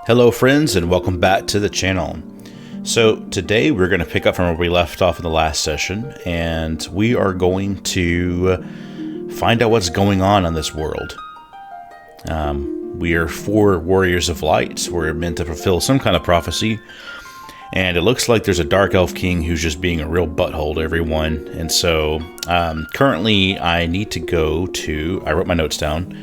Hello friends, and welcome back to the channel. So today we're going to pick up from where we left off in the last session, and we are going to find out what's going on in this world. We are 4 warriors of light. We're meant to fulfill some kind of prophecy, and it looks like there's a dark elf king who's just being a real butthole to everyone. And so currently I need to go to, I wrote my notes down,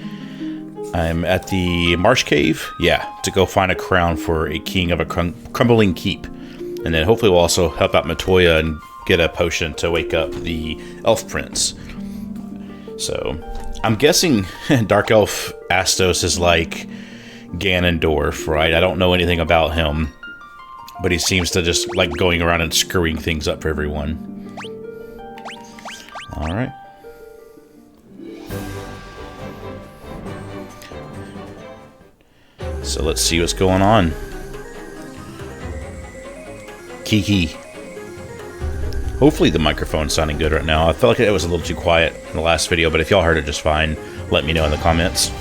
I'm at the Marsh Cave, to go find a crown for a king of a crumbling keep. And then hopefully we'll also help out Matoya and get a potion to wake up the elf prince. So I'm guessing Dark Elf Astos is like Ganondorf, right? I don't know anything about him, but he seems to just like going around and screwing things up for everyone. All right. So let's see what's going on. Kiki. Hopefully the microphone's sounding good right now. I felt like it was a little too quiet in the last video, but if y'all heard it just fine, let me know in the comments.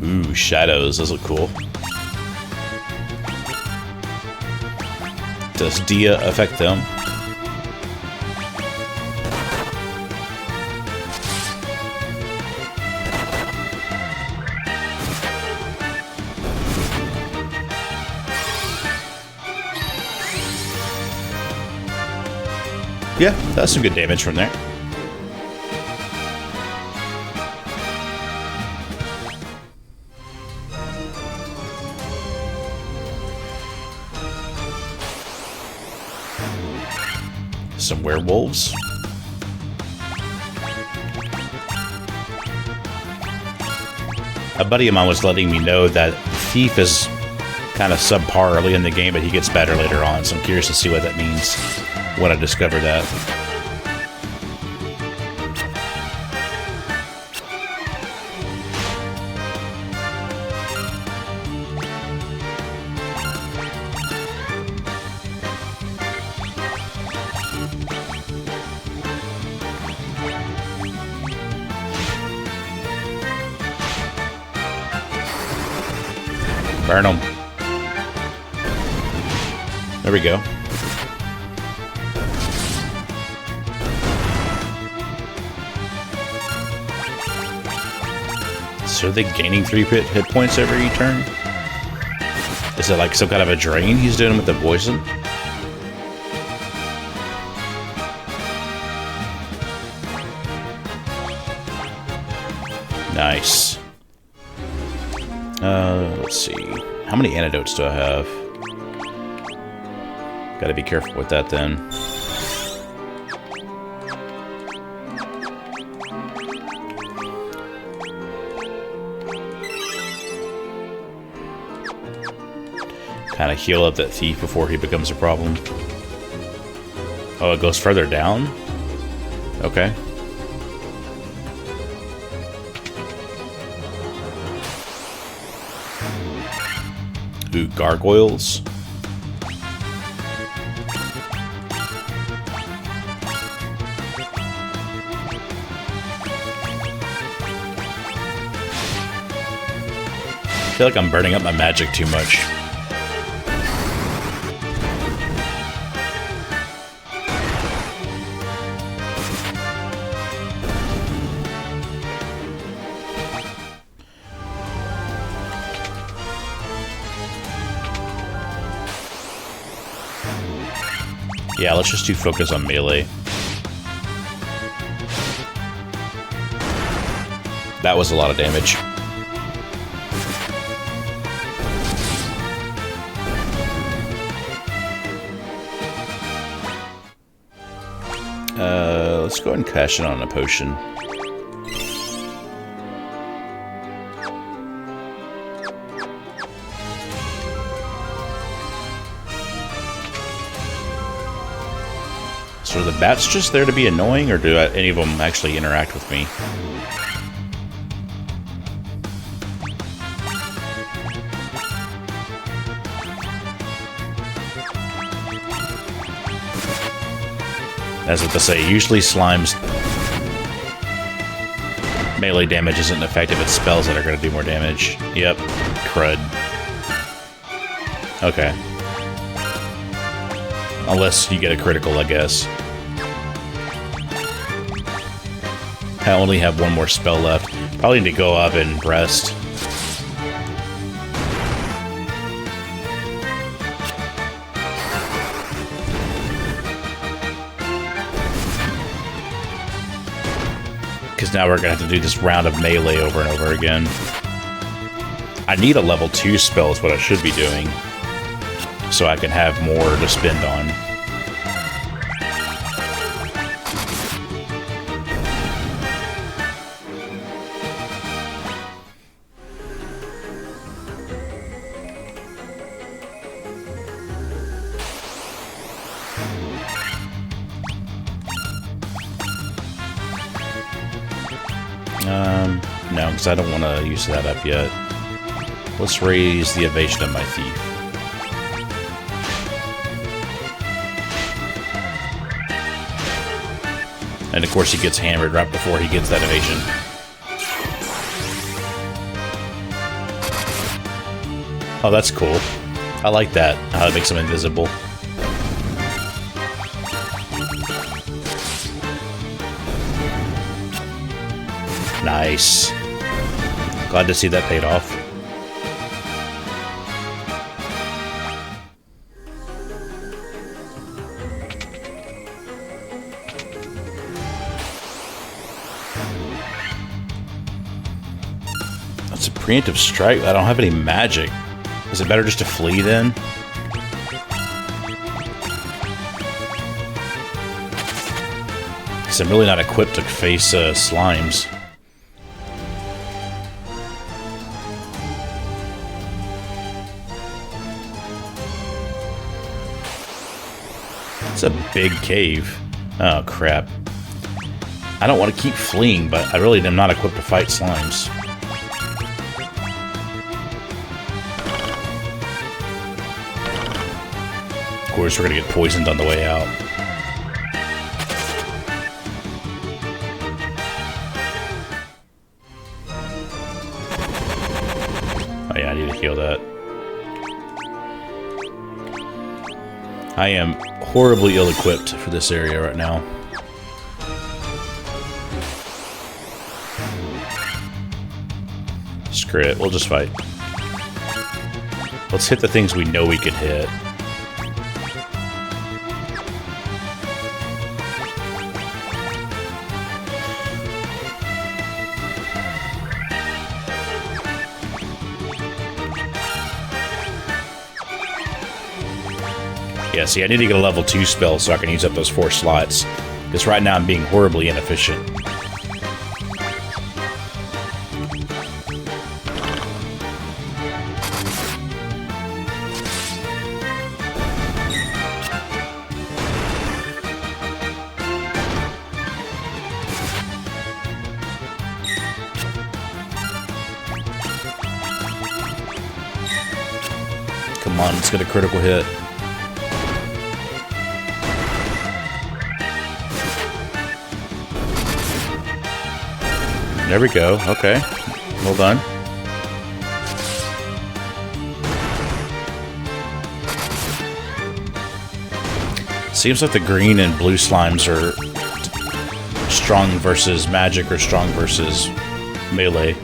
Ooh, shadows. Those look cool. Does Dia affect them? Yeah, that's some good damage from there. Some werewolves. A buddy of mine was letting me know that Thief is kind of subpar early in the game, but he gets better later on, so I'm curious to see what that means when I discover that. Burn them. There we go. So are they gaining 3 hit points every turn? Is it like some kind of a drain he's doing with the poison? Nice. Let's see. How many antidotes do I have? Gotta be careful with that then. Kind of heal up that thief before he becomes a problem. Oh, it goes further down? Okay. Ooh, gargoyles. I feel like I'm burning up my magic too much. Yeah, let's just do focus on melee. That was a lot of damage. Let's go ahead and cash in on a potion. So are the bats just there to be annoying, or do any of them actually interact with me? That's what they say. Usually slimes melee damage isn't effective. It's spells that are going to do more damage. Yep. Crud. Okay. Unless you get a critical, I guess. I only have one more spell left. Probably need to go up and rest. Because now we're going to have to do this round of melee over and over again. I need a level 2 spell is what I should be doing. So I can have more to spend on. No, because I don't want to use that up yet. Let's raise the evasion of my thief. And of course he gets hammered right before he gets that evasion. Oh, that's cool. I like that, how it makes him invisible. Nice. Glad to see that paid off. That's a preemptive strike. I don't have any magic. Is it better just to flee then? Because I'm really not equipped to face slimes. It's a big cave. Oh, crap. I don't want to keep fleeing, but I really am not equipped to fight slimes. Of course, we're going to get poisoned on the way out. Oh yeah, I need to heal that. I am horribly ill-equipped for this area right now. Screw it, we'll just fight. Let's hit the things we know we can hit. Yeah, see, I need to get a level 2 spell so I can use up those 4 slots. Because right now I'm being horribly inefficient. Come on, let's get a critical hit. There we go. Okay. Well done. Seems like the green and blue slimes are strong versus magic or strong versus melee.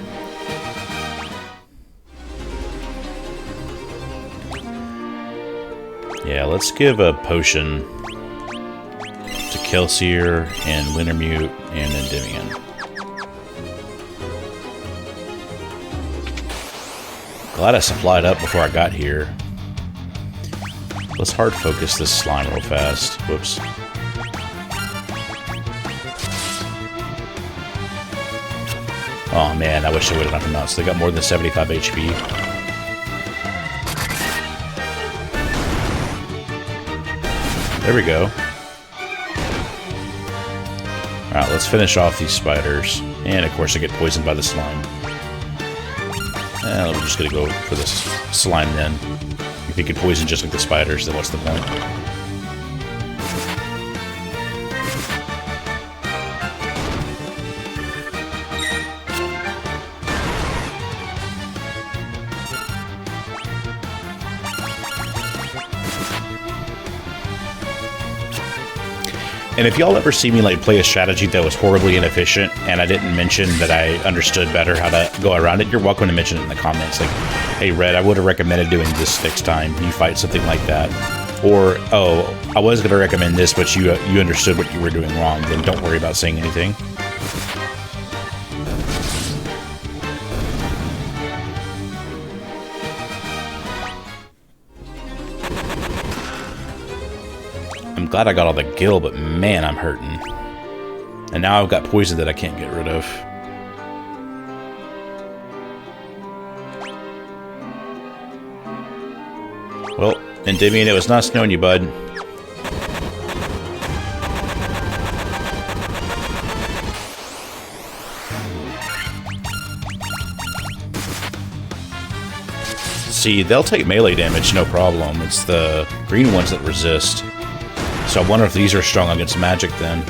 Yeah, let's give a potion to Kelsier and Wintermute and Endymion. Glad I supplied up before I got here. Let's hard focus this slime real fast. Whoops. Oh man, I wish I would have knocked them out. So they got more than 75 HP. There we go. Alright, let's finish off these spiders. And of course I get poisoned by the slime. I'm just gonna go for this slime then. If he can poison just like the spiders, then what's the point? And if y'all ever see me like play a strategy that was horribly inefficient and I didn't mention that I understood better how to go around it, you're welcome to mention it in the comments. Like, hey, Red, I would have recommended doing this next time you fight something like that. Or, oh, I was going to recommend this, but you understood what you were doing wrong. Then don't worry about saying anything. I'm glad I got all the gil, but man, I'm hurting. And now I've got poison that I can't get rid of. Well, Endymion, it was nice knowing you, bud. See, they'll take melee damage, no problem. It's the green ones that resist. So I wonder if these are strong against magic then.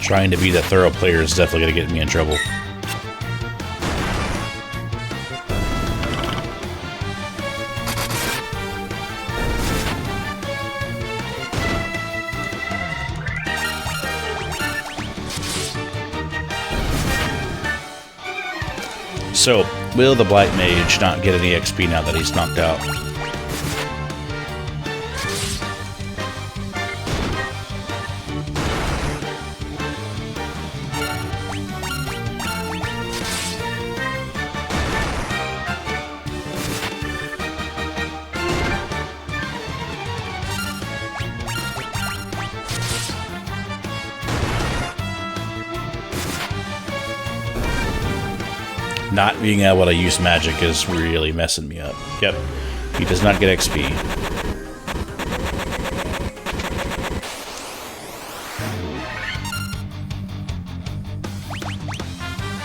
Trying to be the thorough player is definitely going to get me in trouble. So, will the Black Mage not get any XP now that he's knocked out? Not being able to use magic is really messing me up. Yep, he does not get XP.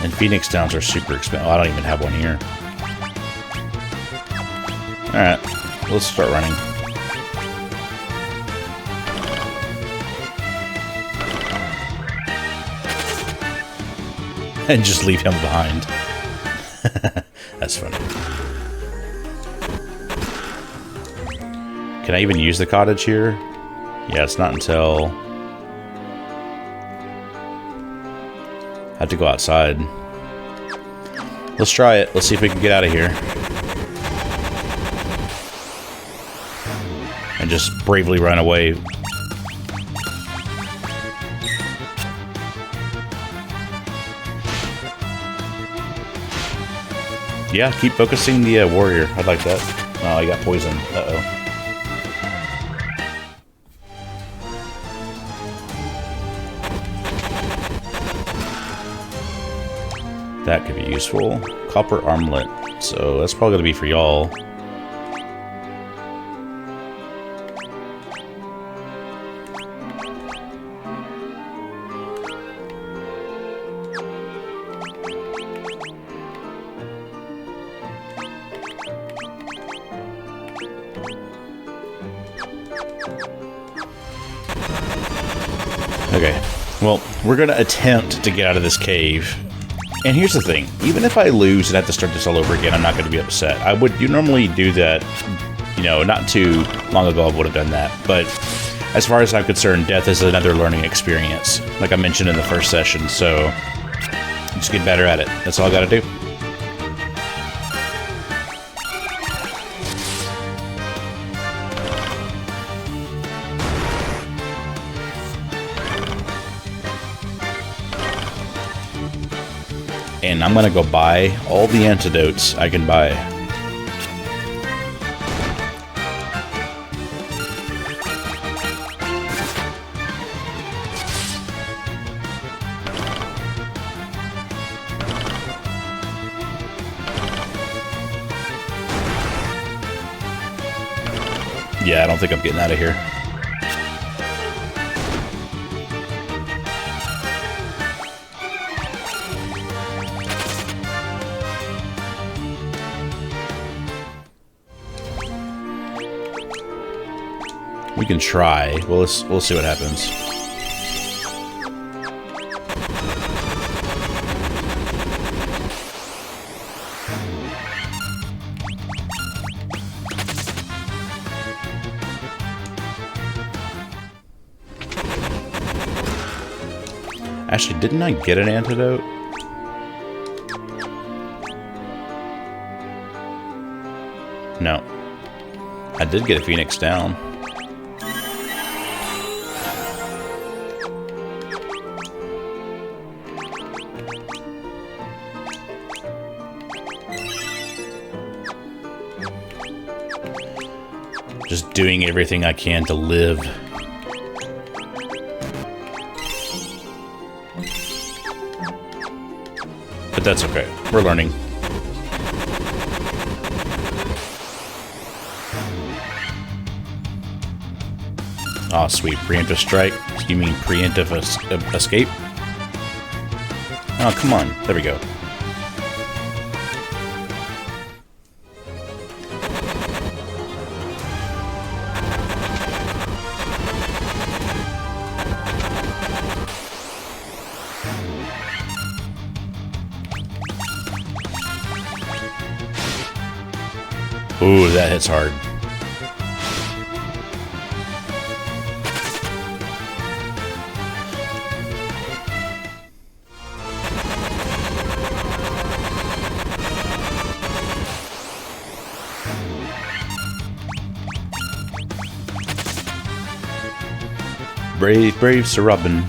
And Phoenix Downs are super expensive. Oh, I don't even have one here. Alright, let's start running. And just leave him behind. That's funny. Can I even use the cottage here? Yeah, it's not until... I have to go outside. Let's try it. Let's see if we can get out of here. And just bravely run away. Yeah, keep focusing the warrior. I'd like that. Oh, I got poison. Uh-oh. That could be useful. Copper armlet. So that's probably going to be for y'all. Okay, well, we're going to attempt to get out of this cave. And here's the thing, even if I lose and have to start this all over again, I'm not going to be upset. You normally do that, you know, not too long ago I would have done that. But as far as I'm concerned, death is another learning experience, like I mentioned in the first session. So just get better at it. That's all I got to do. And I'm gonna go buy all the antidotes I can buy. Yeah, I don't think I'm getting out of here. We can try. We'll see what happens. Actually, didn't I get an antidote? No. I did get a Phoenix down. Just doing everything I can to live. But that's okay. We're learning. Aw, oh, sweet. Preemptive strike? You mean preemptive escape? Oh, come on. There we go. Ooh, that hits hard. Brave, brave Sir Robin.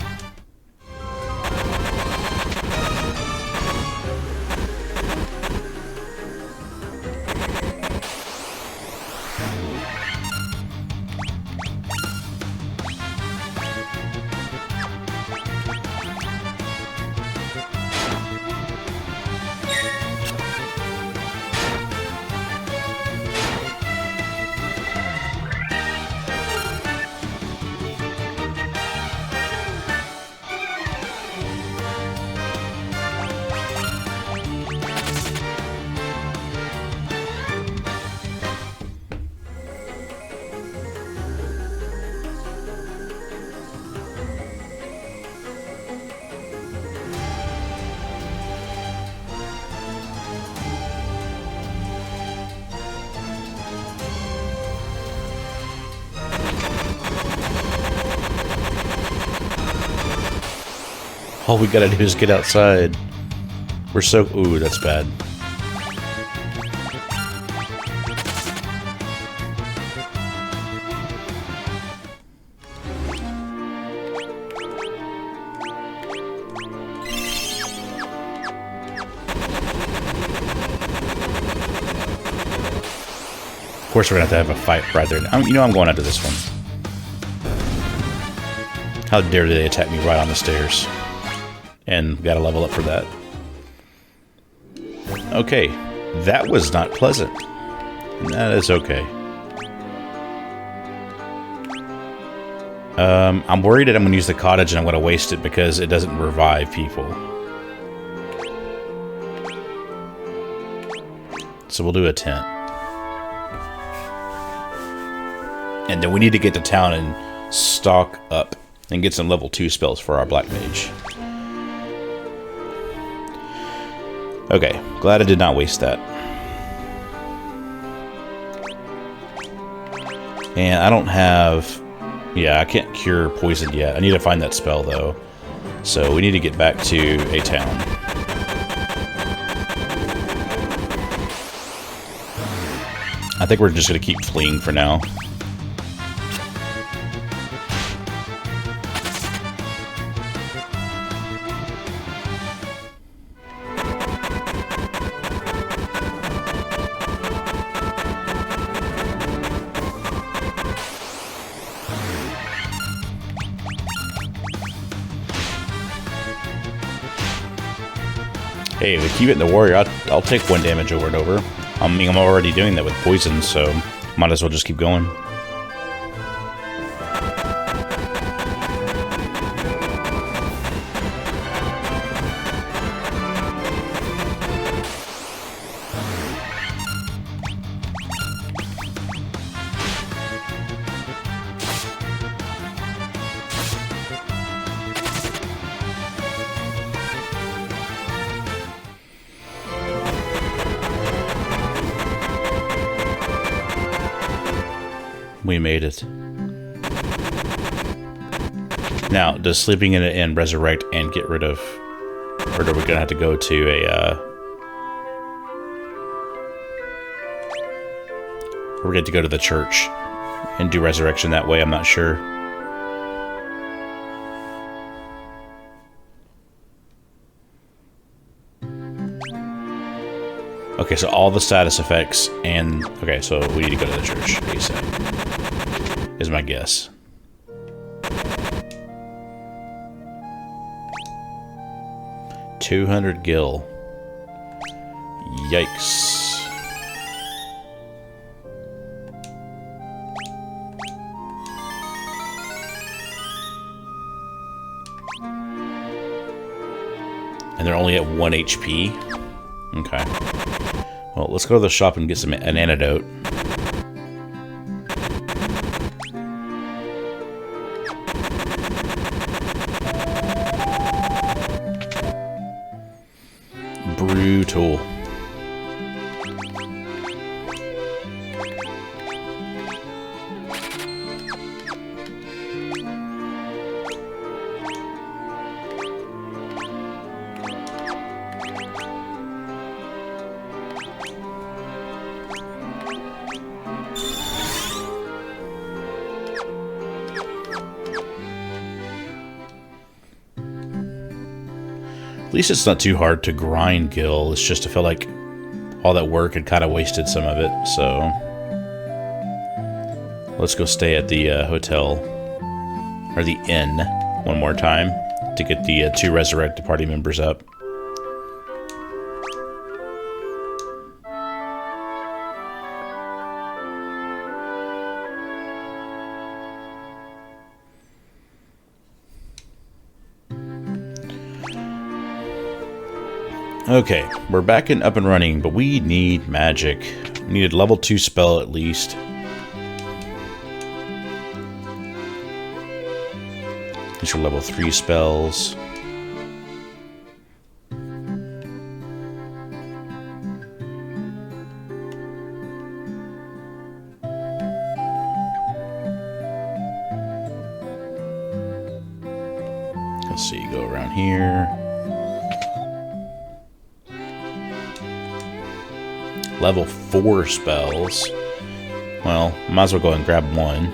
All we gotta do is get outside. We're so... Ooh, that's bad. Of course we're gonna have to have a fight right there. You know I'm going after this one. How dare they attack me right on the stairs? And gotta level up for that. Okay, that was not pleasant. That is okay. I'm worried that I'm gonna use the cottage and I'm gonna waste it because it doesn't revive people. So we'll do a tent. And then we need to get to town and stock up and get some level 2 spells for our Black Mage. Okay, glad I did not waste that. And I don't have... Yeah, I can't cure poison yet. I need to find that spell, though. So we need to get back to a town. I think we're just going to keep fleeing for now. Hey, if we keep hitting the warrior, I'll take 1 damage over and over. I mean, I'm already doing that with poison, so might as well just keep going. We made it. Now, does sleeping in it and resurrect and get rid of... Or are we gonna have to go to a, we're going to go to the church and do resurrection that way? I'm not sure. Okay, so all the status effects and... Okay, so we need to go to the church ASAP, is my guess. $200 gil. Yikes. And they're only at 1 HP? Okay. Well, let's go to the shop and get an antidote. Brutal. At least it's not too hard to grind gil. It's just I feel like all that work had kind of wasted some of it. So let's go stay at the hotel or the inn one more time to get the 2 resurrected party members up. Okay, we're back and up and running, but we need magic. We need a level 2 spell at least. These are level 3 spells. Let's see, go around here. Level 4 spells. Well, might as well go and grab one.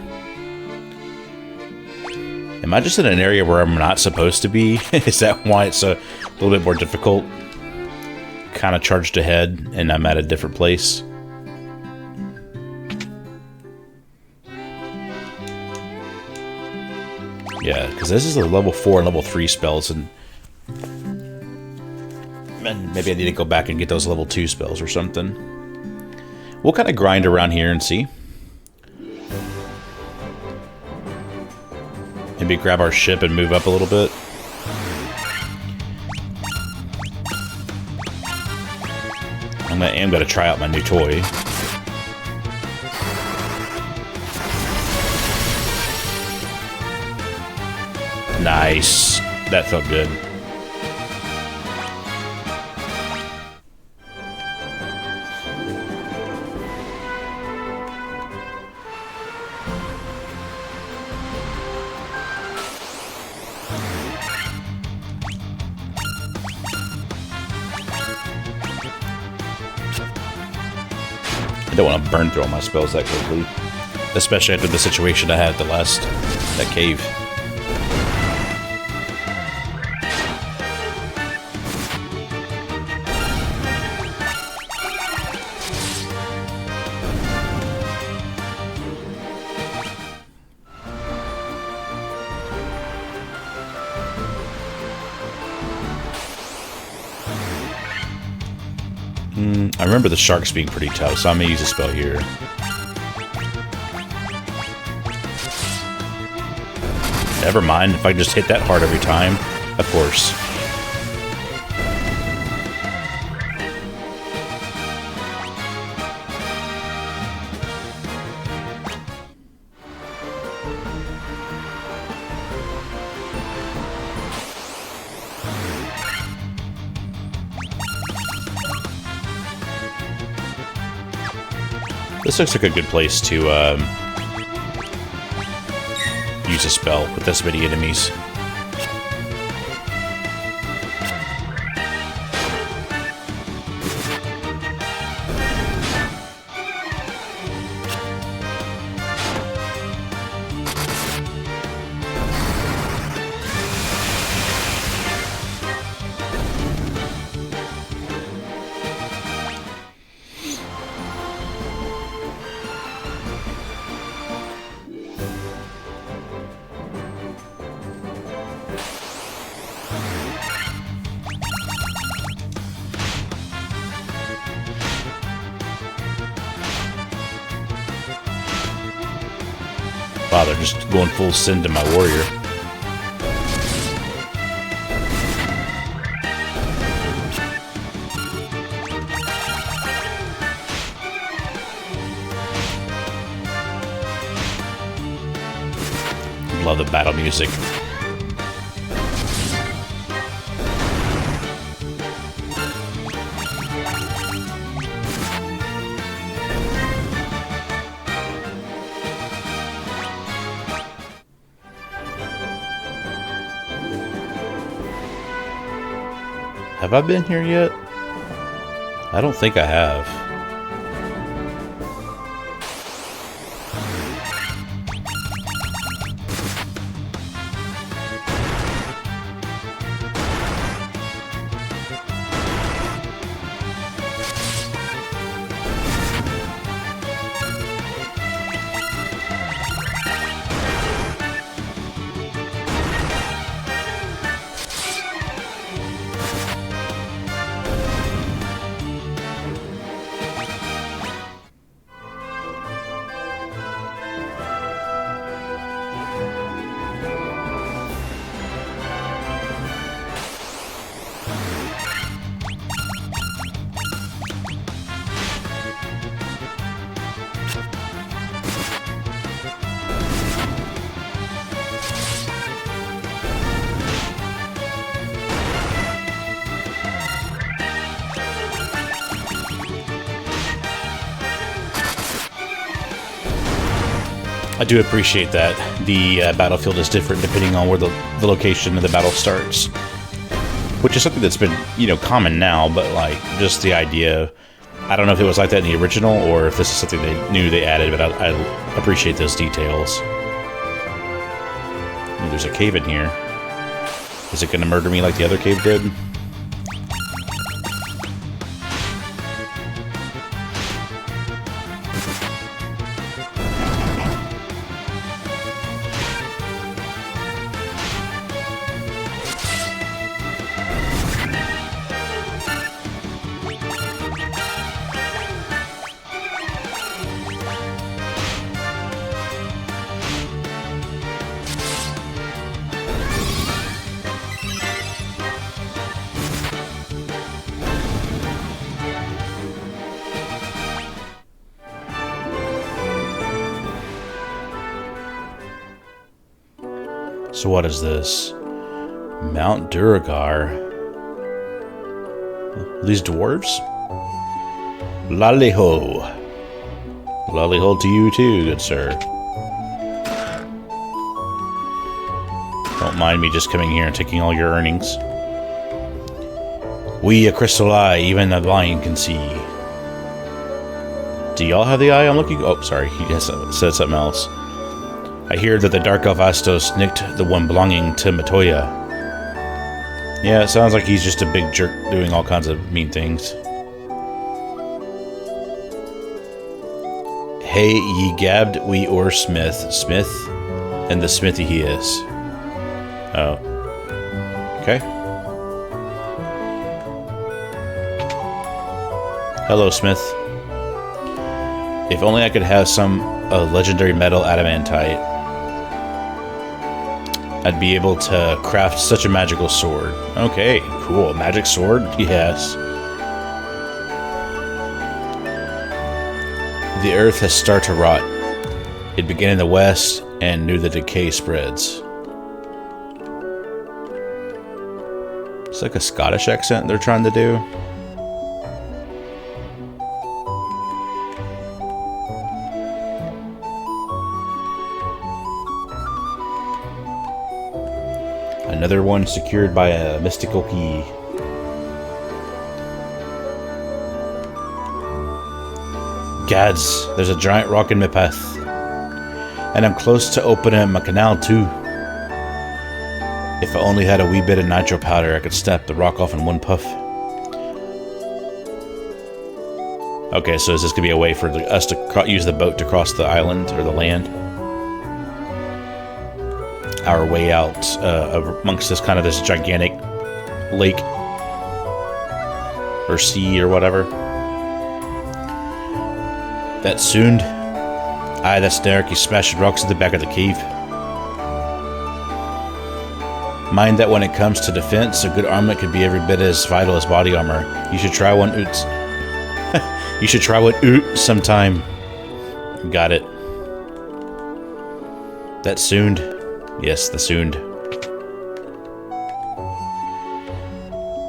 Am I just in an area where I'm not supposed to be? Is that why it's a little bit more difficult? Kind of charged ahead and I'm at a different place. Yeah, because this is the level 4 and level 3 spells, and maybe I need to go back and get those level 2 spells or something. We'll kind of grind around here and see. Maybe grab our ship and move up a little bit. I am going to try out my new toy. Nice. That felt good. I don't want to burn through all my spells that quickly. Especially after the situation I had at that cave. I remember the sharks being pretty tough, so I'm gonna use a spell here. Never mind, if I just hit that hard every time, of course. This looks like a good place to use a spell with this many enemies. Wow, they're just going full send to my warrior. Love the battle music. Have I been here yet? I don't think I have. I do appreciate that the battlefield is different depending on where the location of the battle starts, which is something that's been, you know, common now, but like just the idea, I don't know if it was like that in the original or if this is something they knew they added, but I appreciate those details. Ooh, there's a cave in here. Is it going to murder me like the other cave did? So what is this? Mount Duragar. These dwarves? Lally-ho. Lally-ho to you too, good sir. Don't mind me just coming here and taking all your earnings. We a crystal eye, even the blind can see. Do y'all have the eye I'm looking? Oh, sorry, he just said something else. I hear that the Dark Elf Astos nicked the one belonging to Matoya. Yeah, it sounds like he's just a big jerk doing all kinds of mean things. Hey, ye gabbed we or smith, and the smithy he is. Oh. Okay. Hello, Smith. If only I could have some legendary metal adamantite, I'd be able to craft such a magical sword. Okay, cool. Magic sword? Yes. The earth has started to rot. It began in the west, and knew the decay spreads. It's like a Scottish accent they're trying to do. Another one secured by a mystical key. Gads, there's a giant rock in my path. And I'm close to opening my canal too. If I only had a wee bit of nitro powder, I could snap the rock off in one puff. Okay, so is this going to be a way for us to use the boat to cross the island or the land? Our way out amongst this kind of this gigantic lake or sea or whatever. That soon. Aye, that's Derek. He's smashing rocks at the back of the cave. Mind that when it comes to defense, a good armament could be every bit as vital as body armor. You should try one. You should try one sometime. Got it. That soon. Yes, the soon.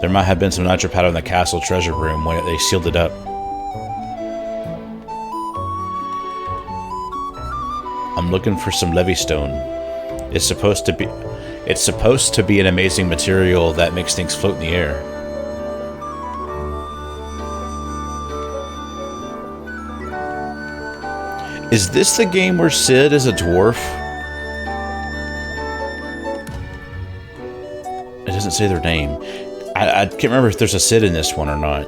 There might have been some nitro powder in the castle treasure room when they sealed it up. I'm looking for some levystone. It's supposed to be an amazing material that makes things float in the air. Is this the game where Sid is a dwarf? It doesn't say their name. I can't remember if there's a Sid in this one or not.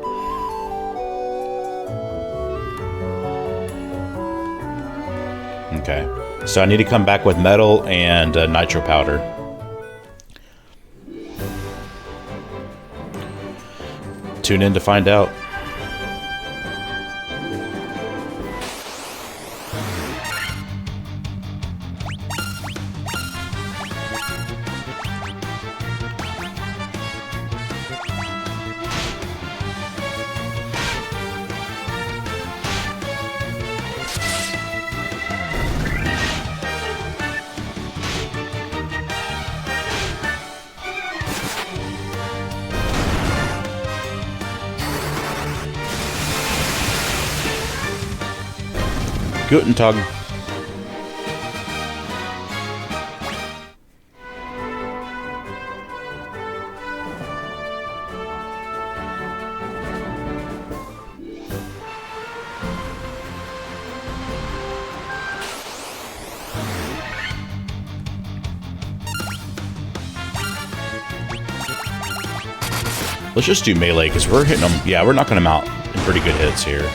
Okay. So I need to come back with metal and nitro powder. Tune in to find out. Guten Tag. Let's just do melee, because we're hitting them. Yeah, we're knocking them out in pretty good hits here.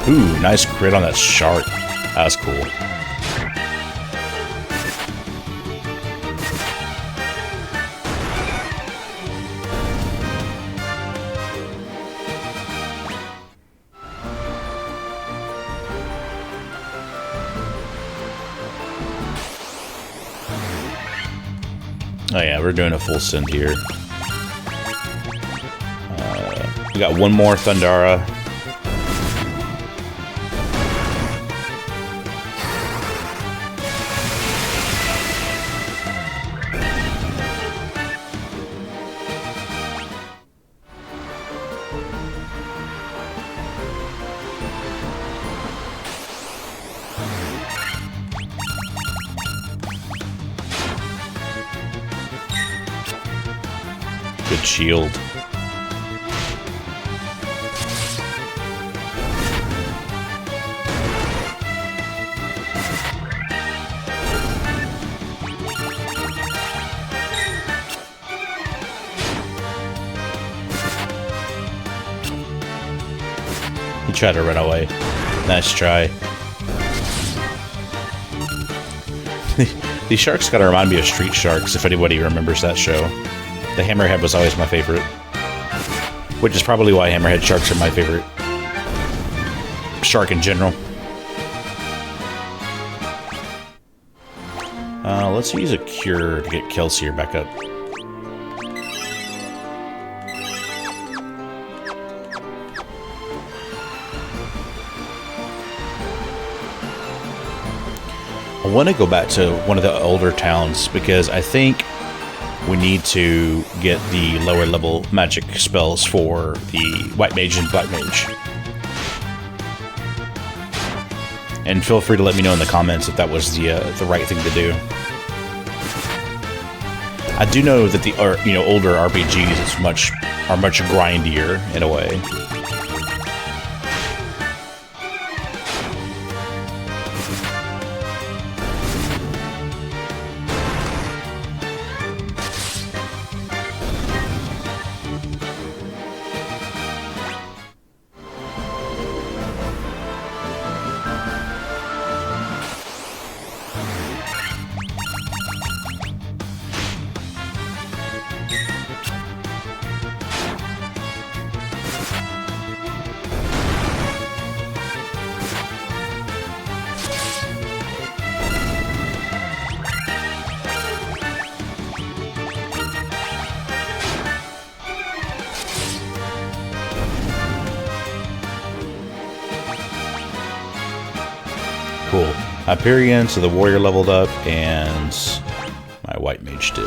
Ooh, nice crit on that shark. That's cool. Oh yeah, we're doing a full send here. We got one more Thundara. Good shield. He tried to run away. Nice try. These sharks gotta remind me of Street Sharks, if anybody remembers that show. The hammerhead was always my favorite. which is probably why hammerhead sharks are my favorite shark in general. Let's use a cure to get Kelsier back up. I want to go back to one of the older towns because I think we need to get the lower level magic spells for the White Mage and Black Mage. And feel free to let me know in the comments if that was the right thing to do. I do know that the older RPGs are much grindier in a way. Cool. Hyperion, so the warrior leveled up, and my white mage did.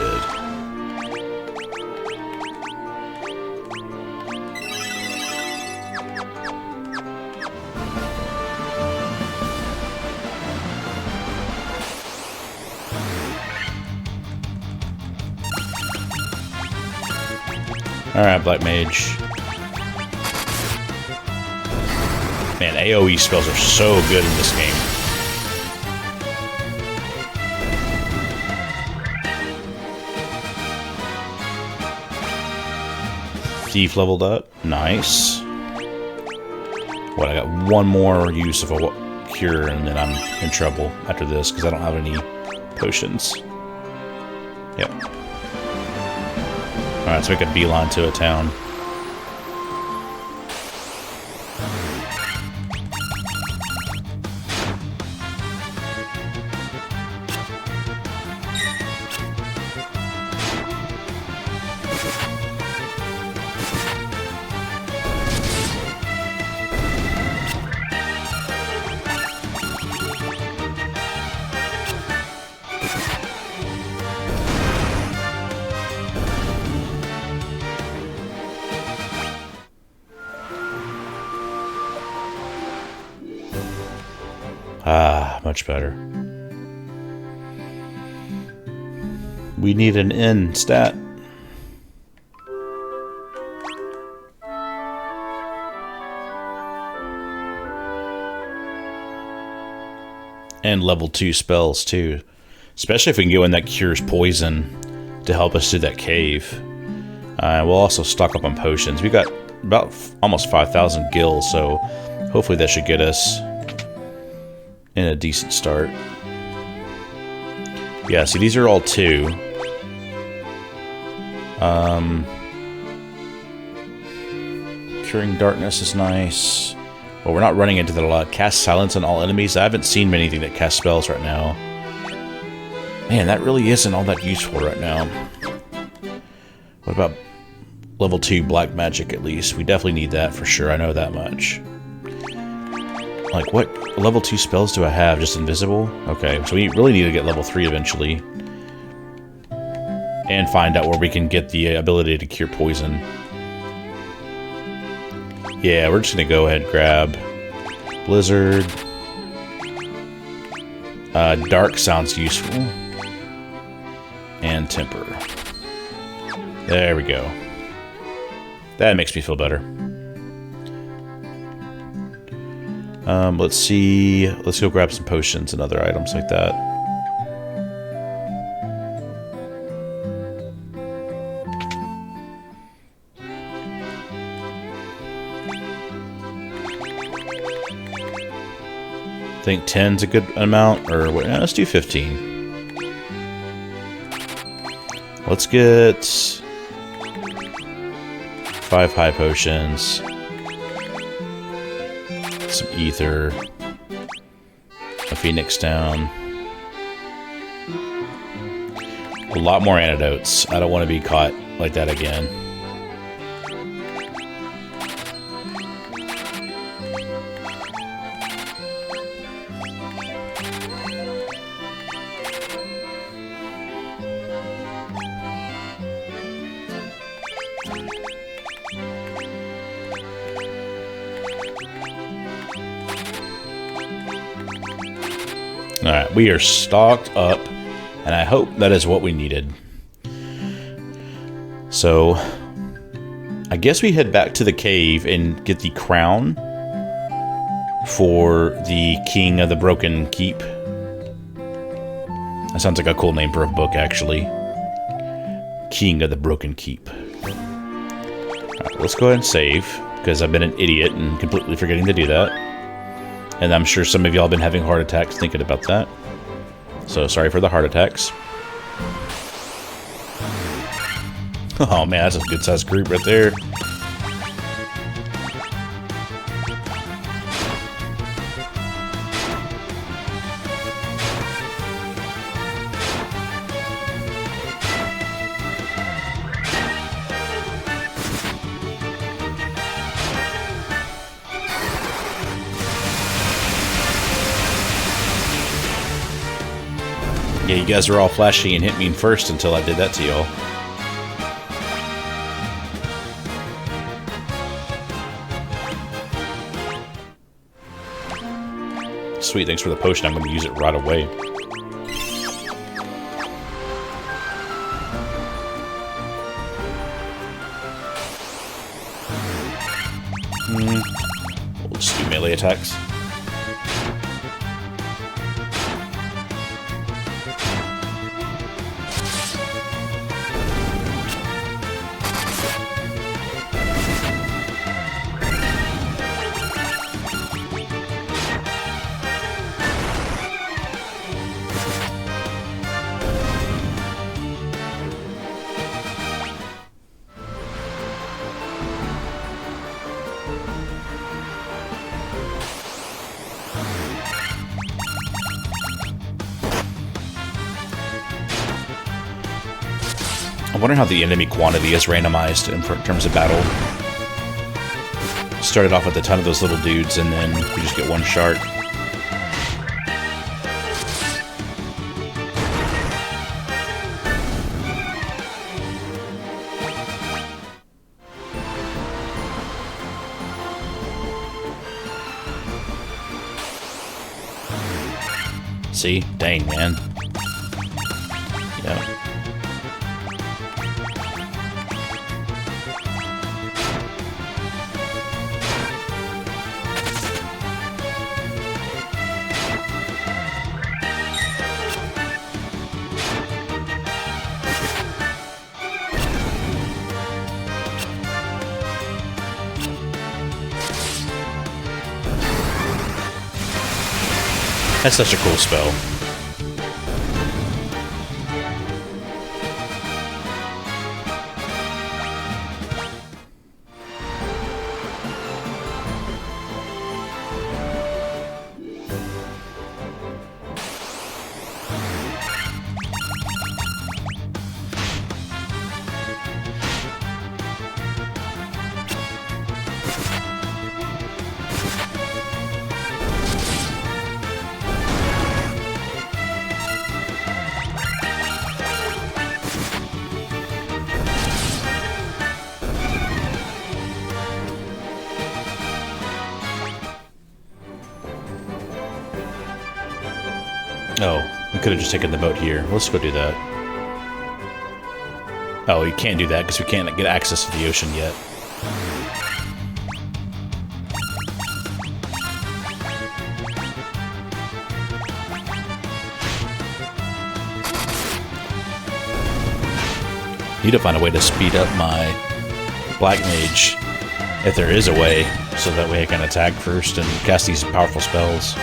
Alright, black mage. Man, AoE spells are so good in this game. Thief leveled up. Nice. What, I got one more use of a cure and then I'm in trouble after this because I don't have any potions. Yep. Alright, let's make a beeline to a town. Ah, much better. We need an N stat. And level 2 spells too. Especially if we can go in that cures poison to help us through that cave. We'll also stock up on potions. We got about almost 5,000 gil, so hopefully that should get us in a decent start. Yeah, see, these are all 2. Curing darkness is nice. But we're not running into that a lot. Cast silence on all enemies. I haven't seen many that cast spells right now. Man, that really isn't all that useful right now. What about level 2 black magic at least? We definitely need that for sure. I know that much. Like, what level 2 spells do I have? Just invisible? Okay, so we really need to get level 3 eventually. And find out where we can get the ability to cure poison. Yeah, we're just gonna go ahead and grab Blizzard. Dark sounds useful. And Temper. There we go. That makes me feel better. Let's see. Let's go grab some potions and other items like that. I think 10's a good amount, or what? Let's do 15. Let's get 5 high potions. Some ether. A phoenix down. A lot more antidotes. I don't want to be caught like that again. Alright, we are stocked up, and I hope that is what we needed. So, I guess we head back to the cave and get the crown for the King of the Broken Keep. That sounds like a cool name for a book, actually. King of the Broken Keep. Alright, let's go ahead and save, because I've been an idiot and completely forgetting to do that. And I'm sure some of y'all have been having heart attacks thinking about that. So, sorry for the heart attacks. Oh man, that's a good-sized group right there. Yeah, you guys were all flashy and hit me first until I did that to y'all. Sweet, thanks for the potion. I'm going to use it right away. We'll just do melee attacks. I wonder how the enemy quantity is randomized in terms of battle. Started off with a ton of those little dudes, and then we just get one shark. See? Dang, man. Yeah. That's such a cool spell. Oh, we could have just taken the boat here. Let's go do that. Oh, you can't do that because we can't get access to the ocean yet. Need to find a way to speed up my Black Mage, if there is a way, so that way I can attack first and cast these powerful spells.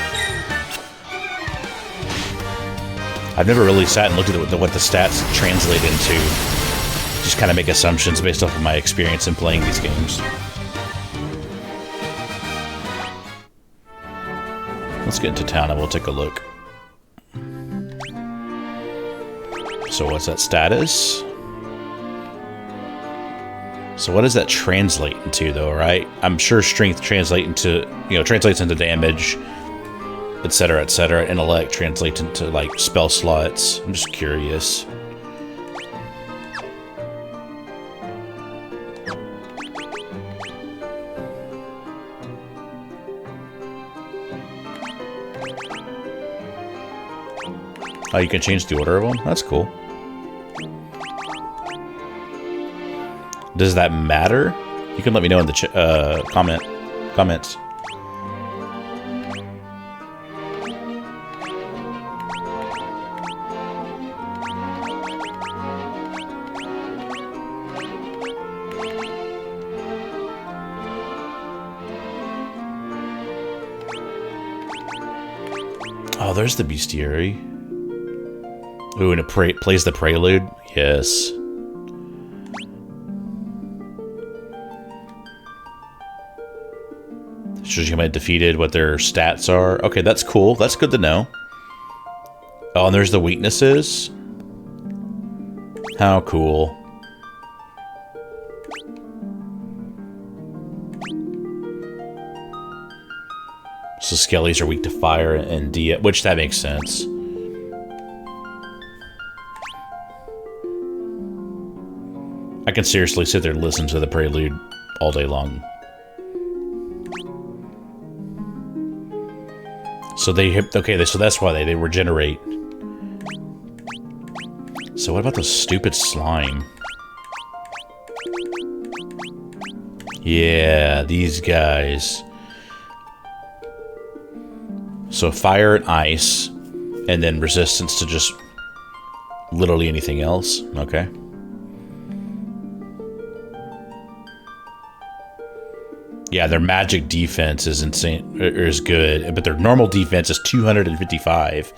I've never really sat and looked at what the stats translate into. just kind of make assumptions based off of my experience in playing these games. Let's get into town and we'll take a look. So what's that status? So what does that translate into, though, right? I'm sure strength translates into damage, etc., etc. Intellect translates into, like, spell slots. I'm just curious. Oh, you can change the order of them? That's cool. Does that matter? You can let me know in the comments. Oh, there's the bestiary. Ooh, and it plays the prelude? Yes. Shows you how many defeated, what their stats are. Okay, that's cool. That's good to know. Oh, and there's the weaknesses. How cool. So skellies are weak to fire and which that makes sense. I can seriously sit there and listen to the prelude all day long. So they hit, okay, so that's why they regenerate. So what about the stupid slime? Yeah, these guys. So fire and ice, and then resistance to just literally anything else. Okay. Yeah, their magic defense is insane, or is good, but their normal defense is 255.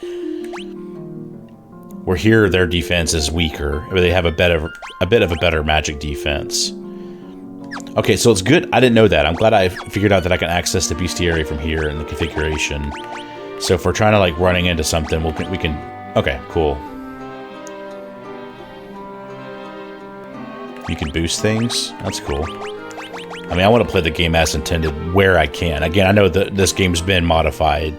Where here, their defense is weaker, but they have a bit of a better magic defense. Okay, so it's good. I didn't know that. I'm glad I figured out that I can access the bestiary from here in the configuration. So if we're trying to, like, running into something, we can. Okay, cool. You can boost things. That's cool. I mean, I want to play the game as intended where I can. Again, I know that this game's been modified,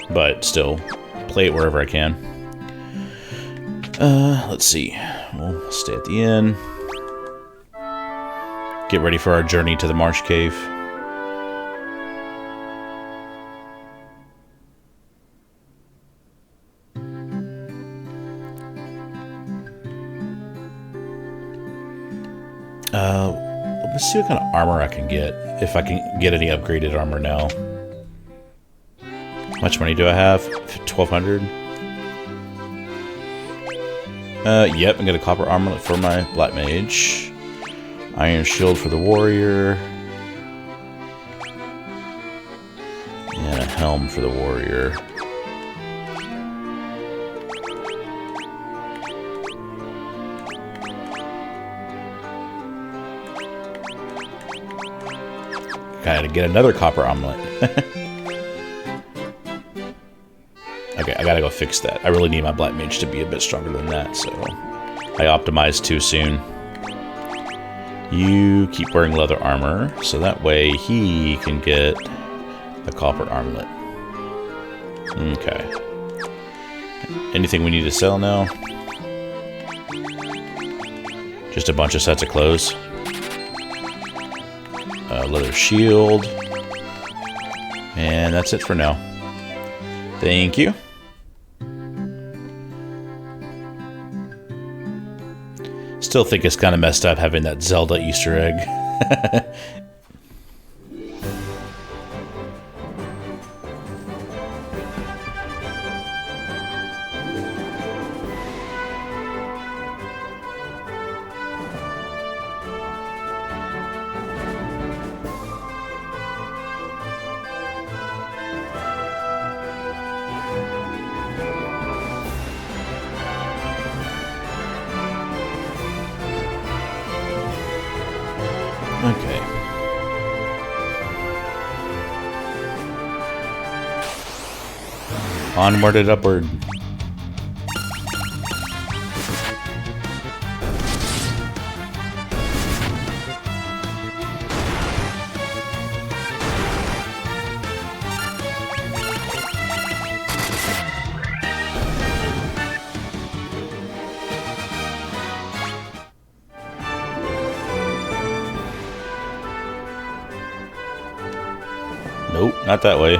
but still, play it wherever I can. Let's see. We'll stay at the inn. Get ready for our journey to the Marsh Cave. Let's see what kind of armor I can get. If I can get any upgraded armor now. How much money do I have? 1,200? Yep, I'm gonna copper armlet for my Black Mage. Iron Shield for the Warrior. And a Helm for the Warrior. Gotta get another copper omelet. Okay, I gotta go fix that. I really need my Black Mage to be a bit stronger than that, so I optimized too soon. You keep wearing leather armor, so that way he can get the copper armlet. Okay. Anything we need to sell now? Just a bunch of sets of clothes. Leather shield. And that's it for now. Thank you. Still think it's kind of messed up having that Zelda Easter egg. Okay. Onward and upward. Nope, not that way.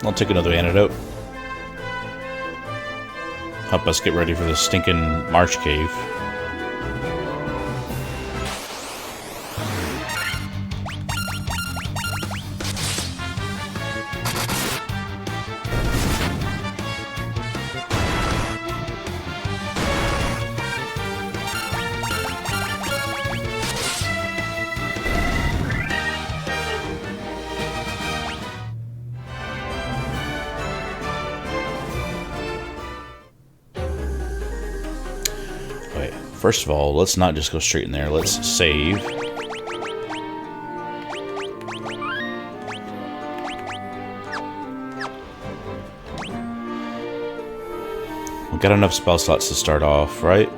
I'll take another antidote. Help us get ready for this stinking marsh cave. First of all, let's not just go straight in there. Let's save. We've got enough spell slots to start off, right?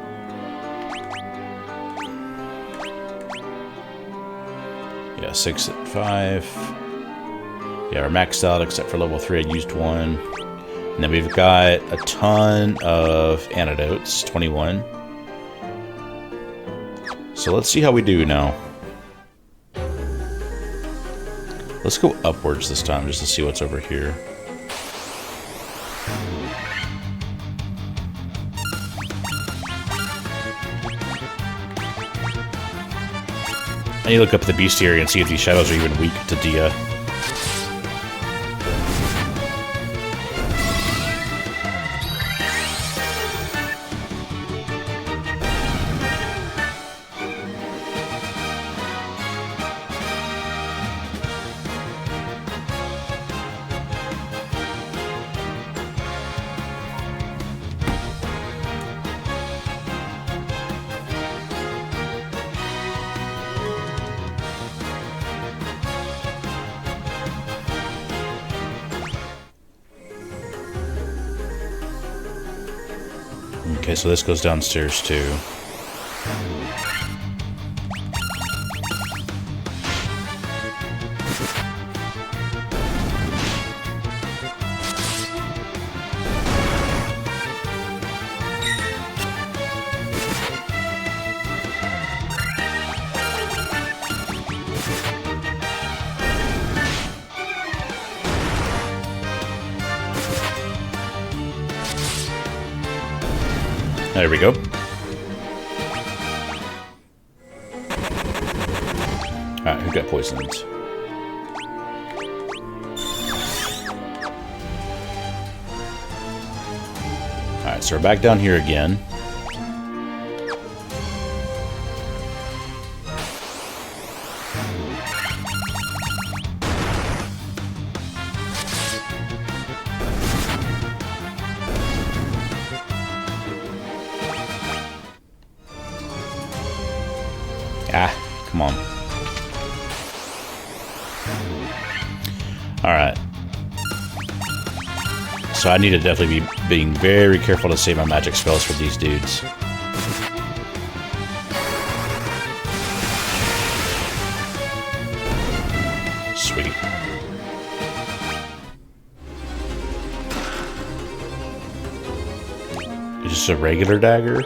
Yeah, 6 at 5. Yeah, we're maxed out except for level 3. I used one. And then we've got a ton of antidotes, 21. So let's see how we do now. Let's go upwards this time just to see what's over here. I need to look up the bestiary and see if these shadows are even weak to Dia. Okay, so this goes downstairs too. There we go. Alright, who got poisoned? Alright, so we're back down here again. Ah, come on. Alright. So I need to definitely be being very careful to save my magic spells for these dudes. Sweet. Is this a regular dagger?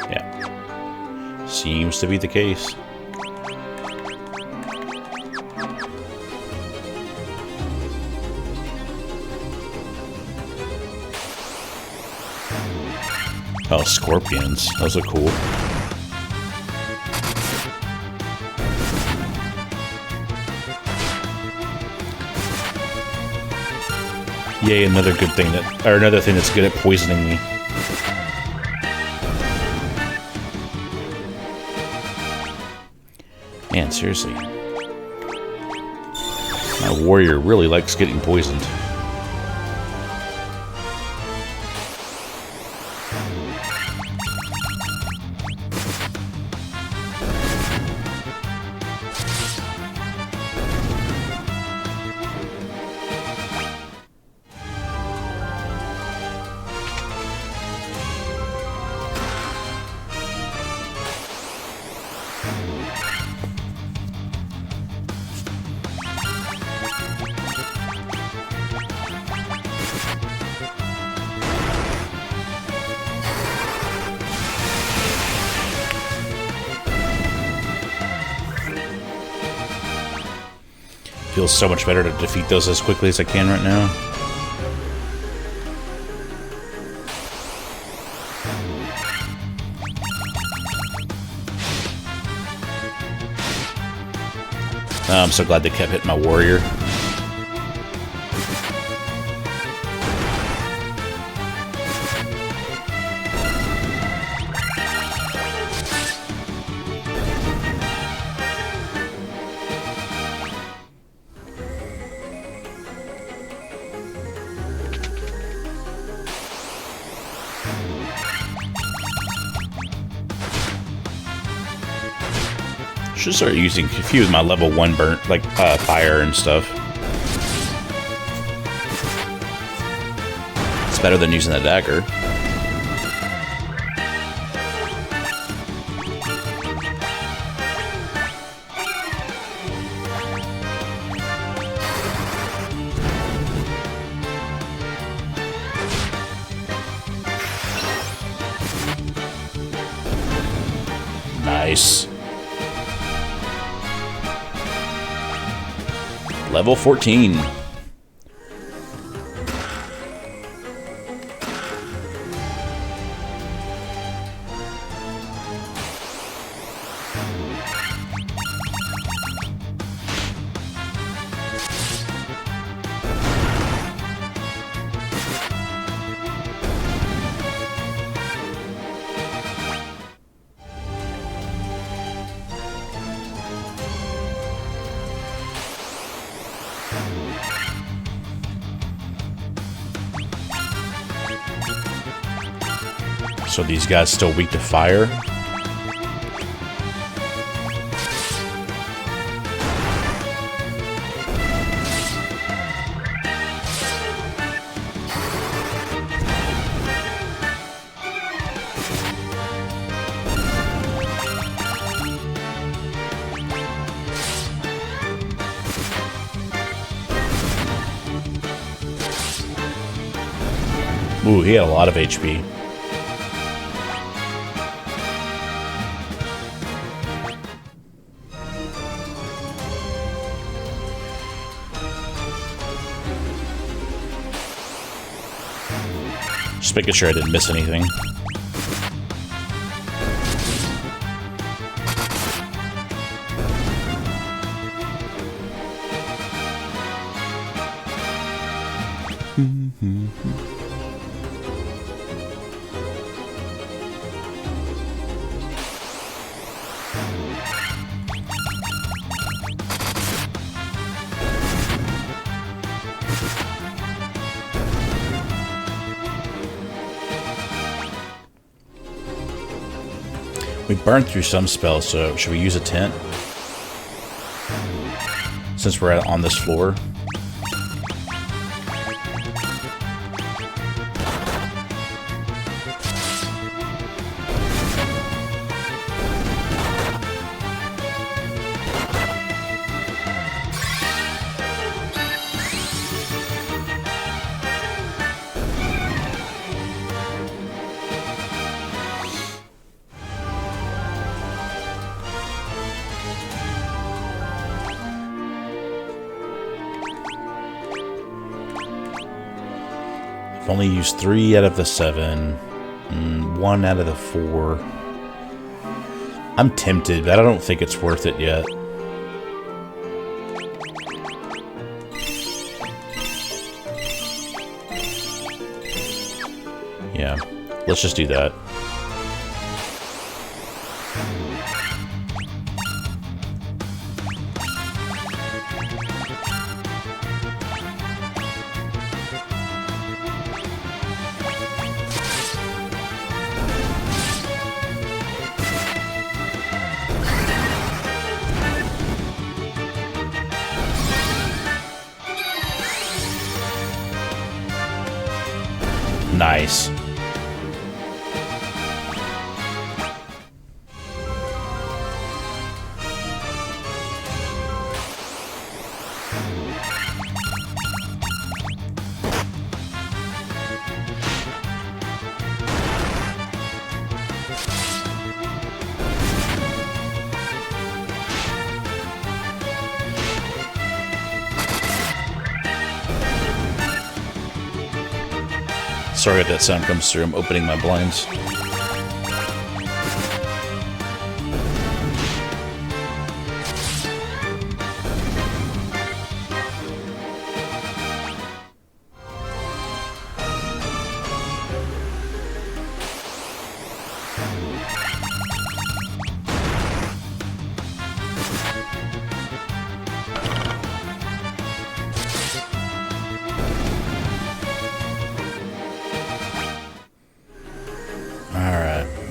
Yeah. Seems to be the case. Oh, scorpions. Those are cool. Yay, another good thing another thing that's good at poisoning me. Man, seriously. My warrior really likes getting poisoned. Feels so much better to defeat those as quickly as I can right now. Oh, I'm so glad they kept hitting my warrior. Should start using a few of my level 1 burnt, like fire and stuff. It's better than using the dagger. Nice. Level 14. So these guys still weak to fire. Ooh, he had a lot of HP. Just making sure I didn't miss anything. We burned through some spells, so should we use a tent? Since we're on this floor. I've only used 3 out of the 7. 1 out of the 4. I'm tempted, but I don't think it's worth it yet. Yeah, let's just do that. Nice. Sorry if that sound comes through. I'm opening my blinds.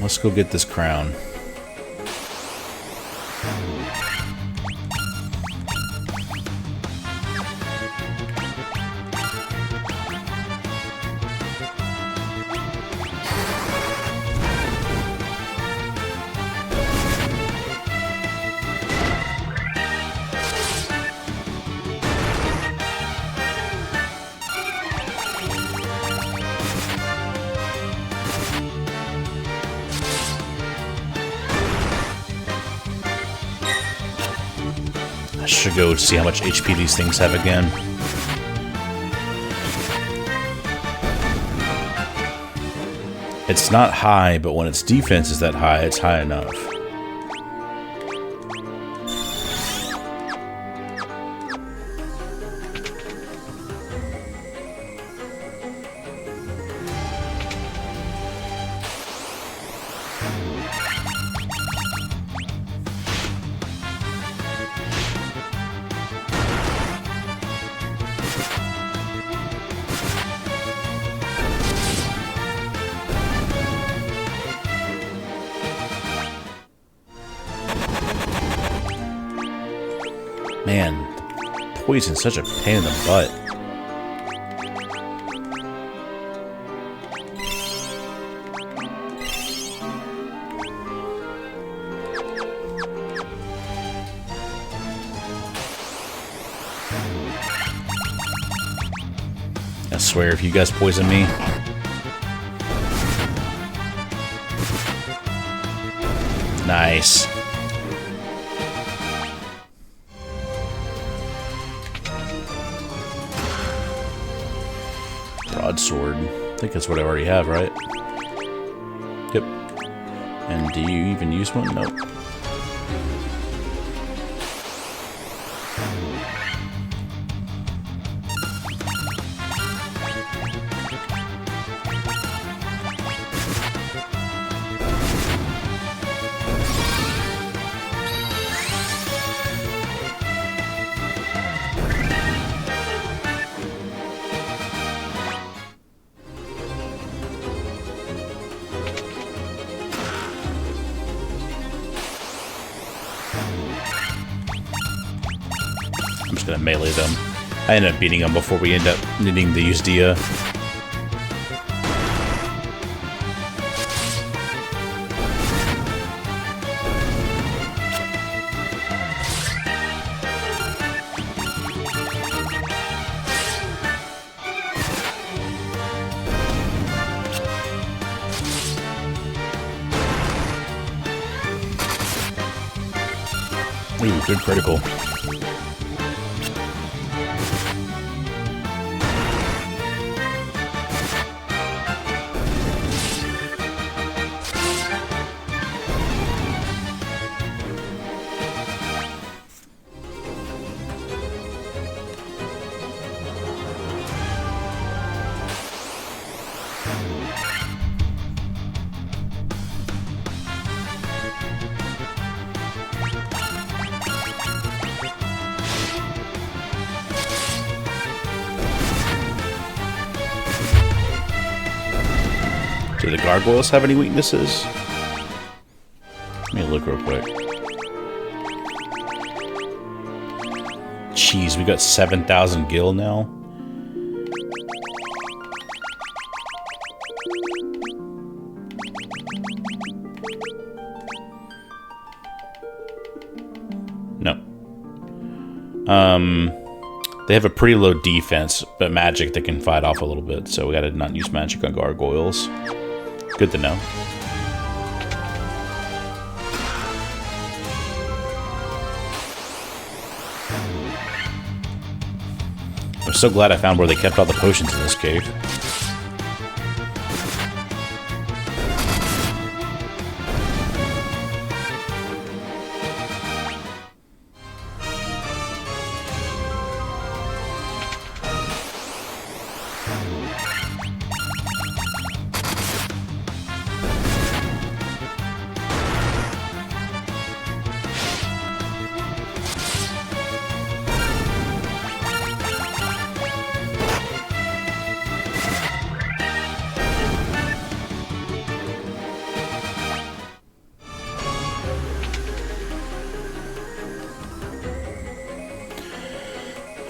Let's go get this crown. I should go see how much HP these things have again. It's not high, but when its defense is that high, it's high enough. Man, poison's such a pain in the butt. I swear, if you guys poison me... Nice. Broadsword. I think that's what I already have, right? Yep. And do you even use one? Nope. I'm just gonna melee them. I end up beating them before we end up needing to use Dia. Ooh, good critical. Do the gargoyles have any weaknesses? Let me look real quick. Jeez, we got 7,000 gil now. No. They have a pretty low defense, but magic they can fight off a little bit, so we gotta not use magic on gargoyles. Good to know. I'm so glad I found where they kept all the potions in this cave.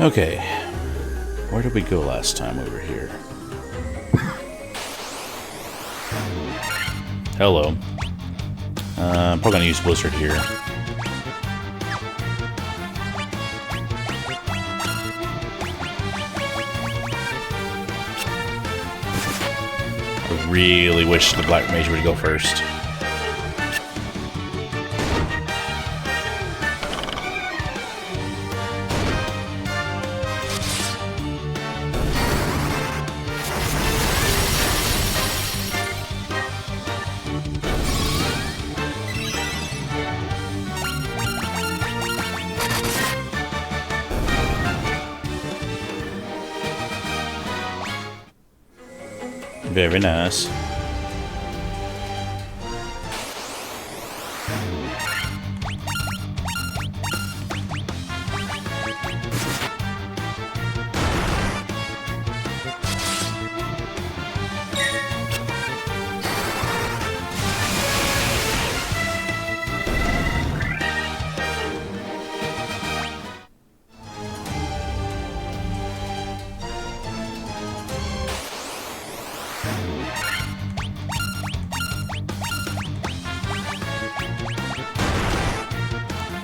Okay, where did we go last time over here? Hello. I'm probably gonna use Blizzard here. I really wish the Black Mage would go first. Very nice.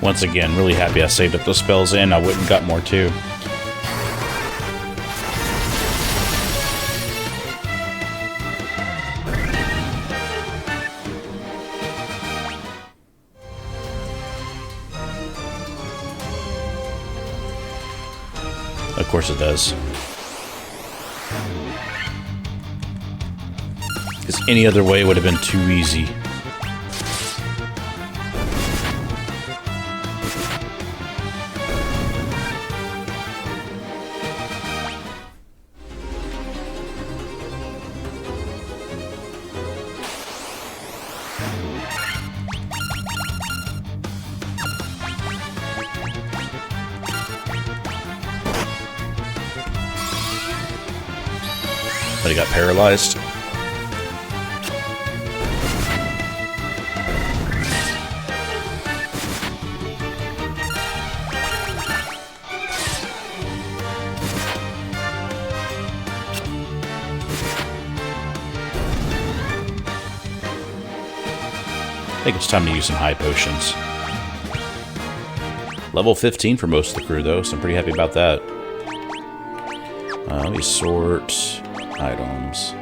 Once again, really happy I saved up those spells in. I wouldn't got more too. Of course it does. Because any other way would have been too easy. But he got paralyzed. I think it's time to use some high potions. Level 15 for most of the crew, though, so I'm pretty happy about that. Let me sort items.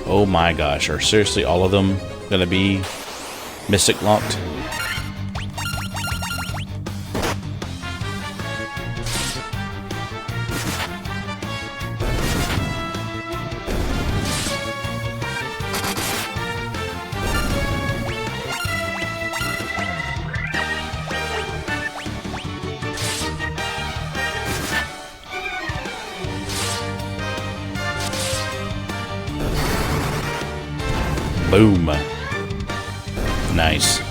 Oh my gosh, are seriously all of them gonna be Mystic locked? Boom. Nice.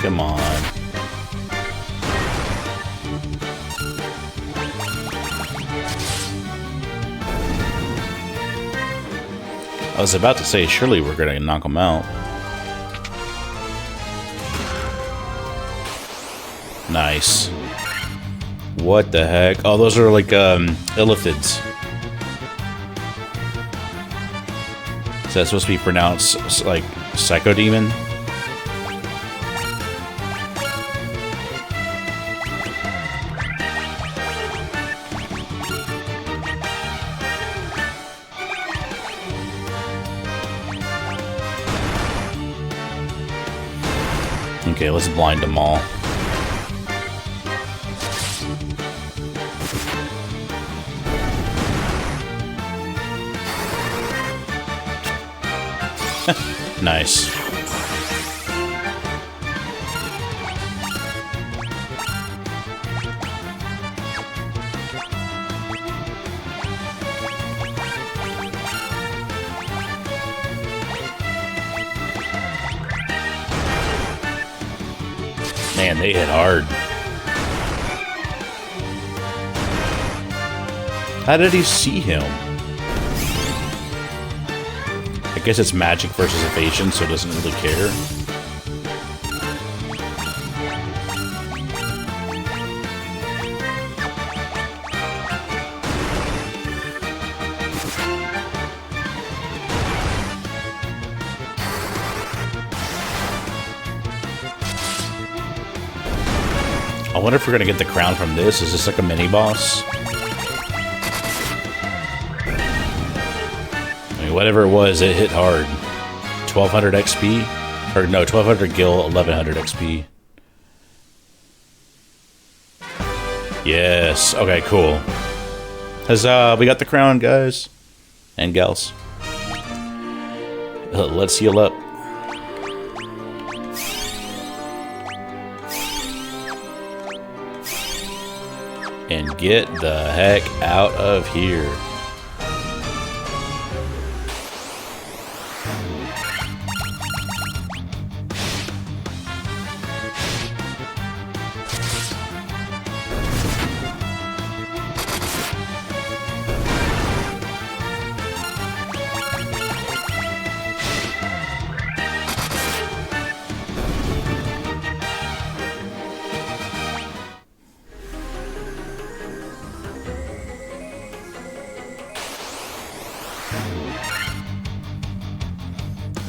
Come on. I was about to say, surely we're gonna knock him out. Nice. What the heck? Oh, those are like, illithids. Is that supposed to be pronounced, like, psychodemon? Okay, let's blind them all. Nice. Man, they hit hard. How did he see him? I guess it's magic versus evasion, so it doesn't really care. I wonder if we're gonna get the crown from this. Is this like a mini boss? I mean, whatever it was, it hit hard. 1200 XP? Or no, 1200 gil, 1100 XP. Yes. Okay, cool. Huzzah, we got the crown, guys. And gals. Let's heal up. And get the heck out of here.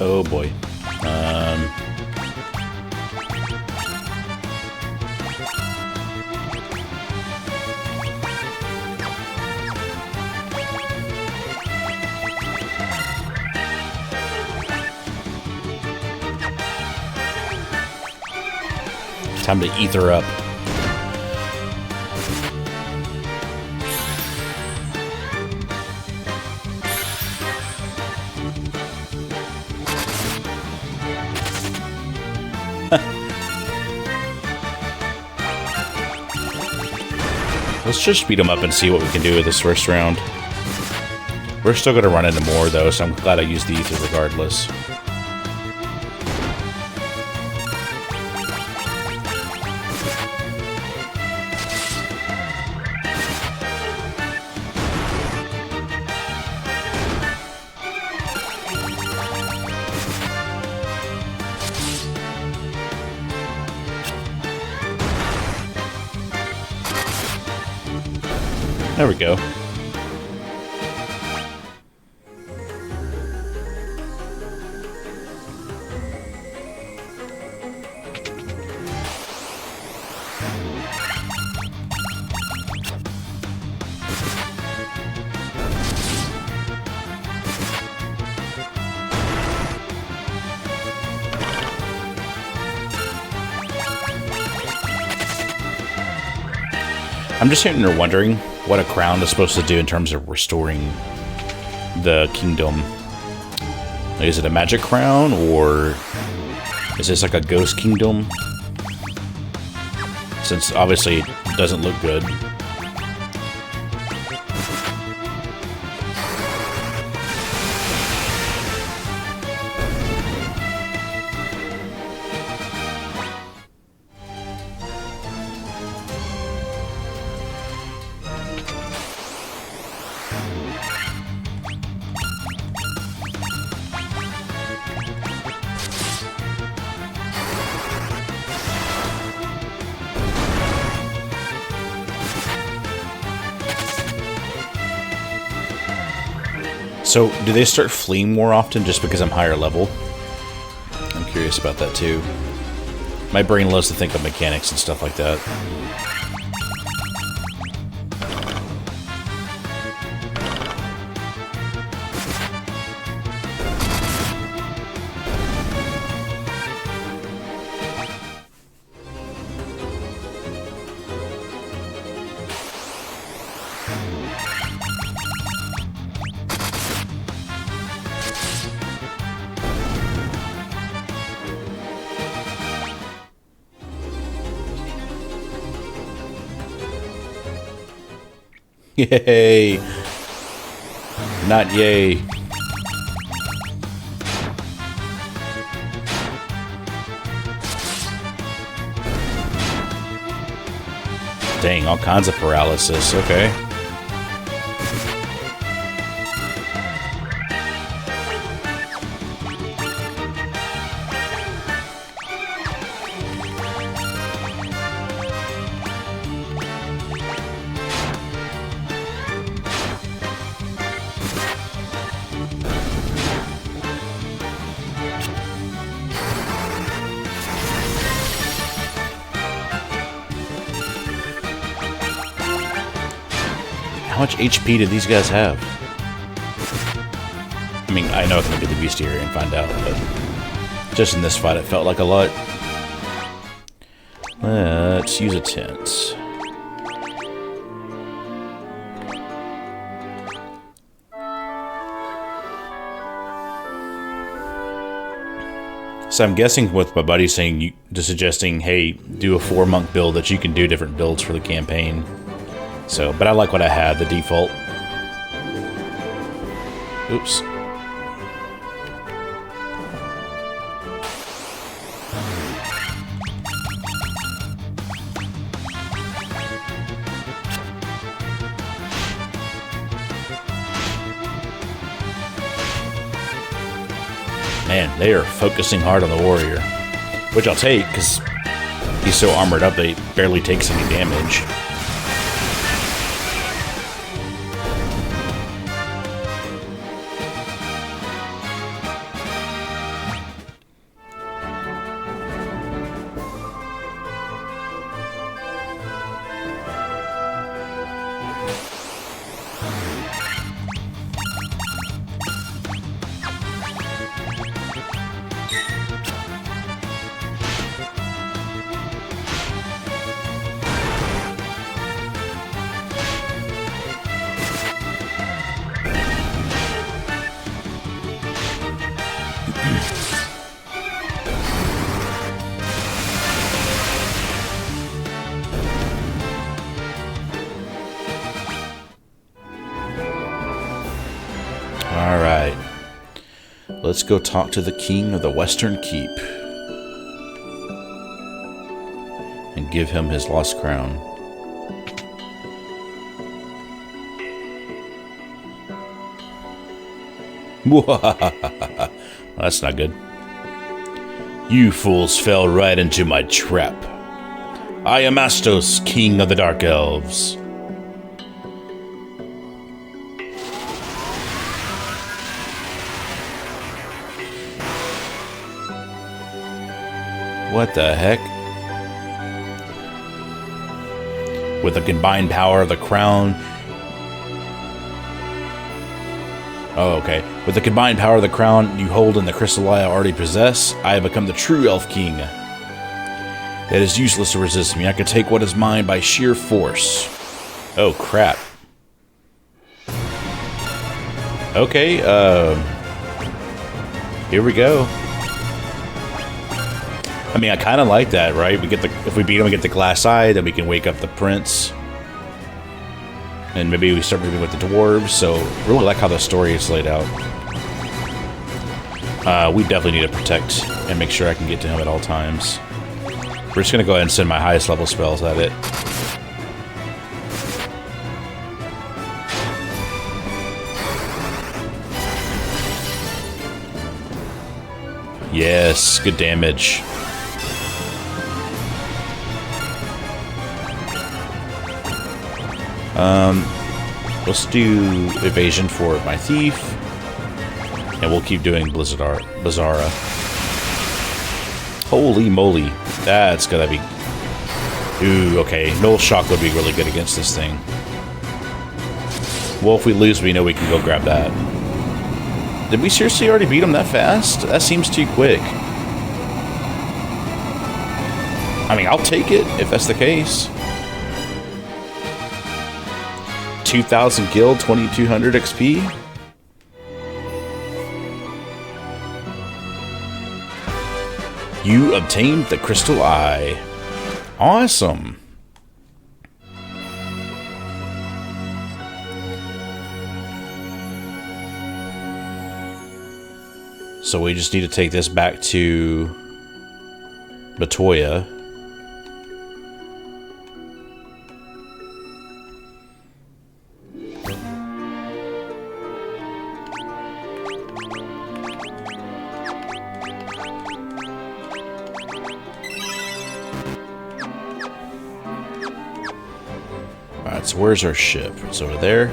Oh boy. Time to ether up. Let's just speed them up and see what we can do with this first round. We're still going to run into more, though, so I'm glad I used the ether regardless. There we go. I'm just sitting there wondering what a crown is supposed to do in terms of restoring the kingdom. Like, is it a magic crown, or is this like a ghost kingdom? Since obviously it doesn't look good. So, do they start fleeing more often just because I'm higher level? I'm curious about that too. My brain loves to think of mechanics and stuff like that. Yay! Not yay. Dang, all kinds of paralysis. Okay. How much HP do these guys have? I mean, I know I can look at the bestiary and find out, but just in this fight, it felt like a lot. Let's use a tent. So I'm guessing with my buddy saying, suggesting, hey, do a 4-monk build, that you can do different builds for the campaign. So, but I like what I had, the default. Oops. Man, they are focusing hard on the warrior. Which I'll take, because he's so armored up that he barely takes any damage. Alright. Let's go talk to the king of the Western Keep. And give him his lost crown. That's not good. You fools fell right into my trap. I am Astos, king of the Dark Elves. What the heck? With the combined power of the crown... Oh, okay. With the combined power of the crown you hold and the crystal I already possess, I have become the true Elf King. It is useless to resist me. I can take what is mine by sheer force. Oh, crap. Okay, here we go. I mean, I kind of like that, right? We get the if we beat him, we get the glass eye, then we can wake up the prince, and maybe we start moving with the dwarves. So, really like how the story is laid out. We definitely need to protect and make sure I can get to him at all times. We're just gonna go ahead and send my highest level spells at it. Yes, good damage. Let's do evasion for my thief, and we'll keep doing Blizzara. Holy moly, that's gonna be. Ooh, okay. Null Shock would be really good against this thing. Well, if we lose, we know we can go grab that. Did we seriously already beat him that fast? That seems too quick. I mean, I'll take it if that's the case. 2,000 gil, 2,200 XP. You obtained the Crystal Eye. Awesome. So we just need to take this back to Batoya. Alright, so where's our ship? It's over there.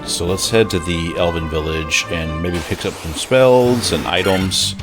So let's head to the Elven Village and maybe pick up some spells and items.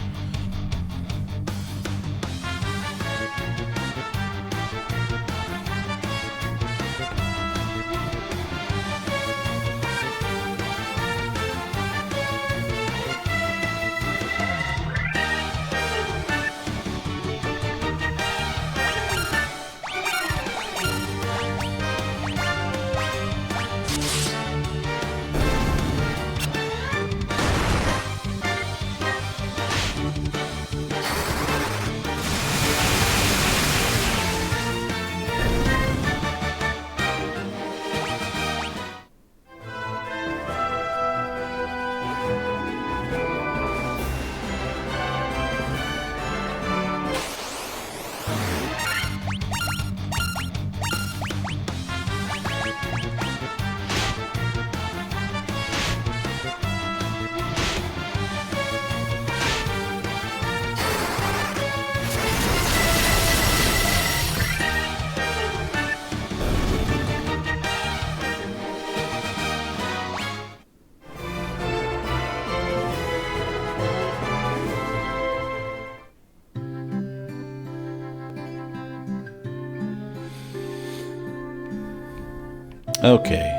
Okay,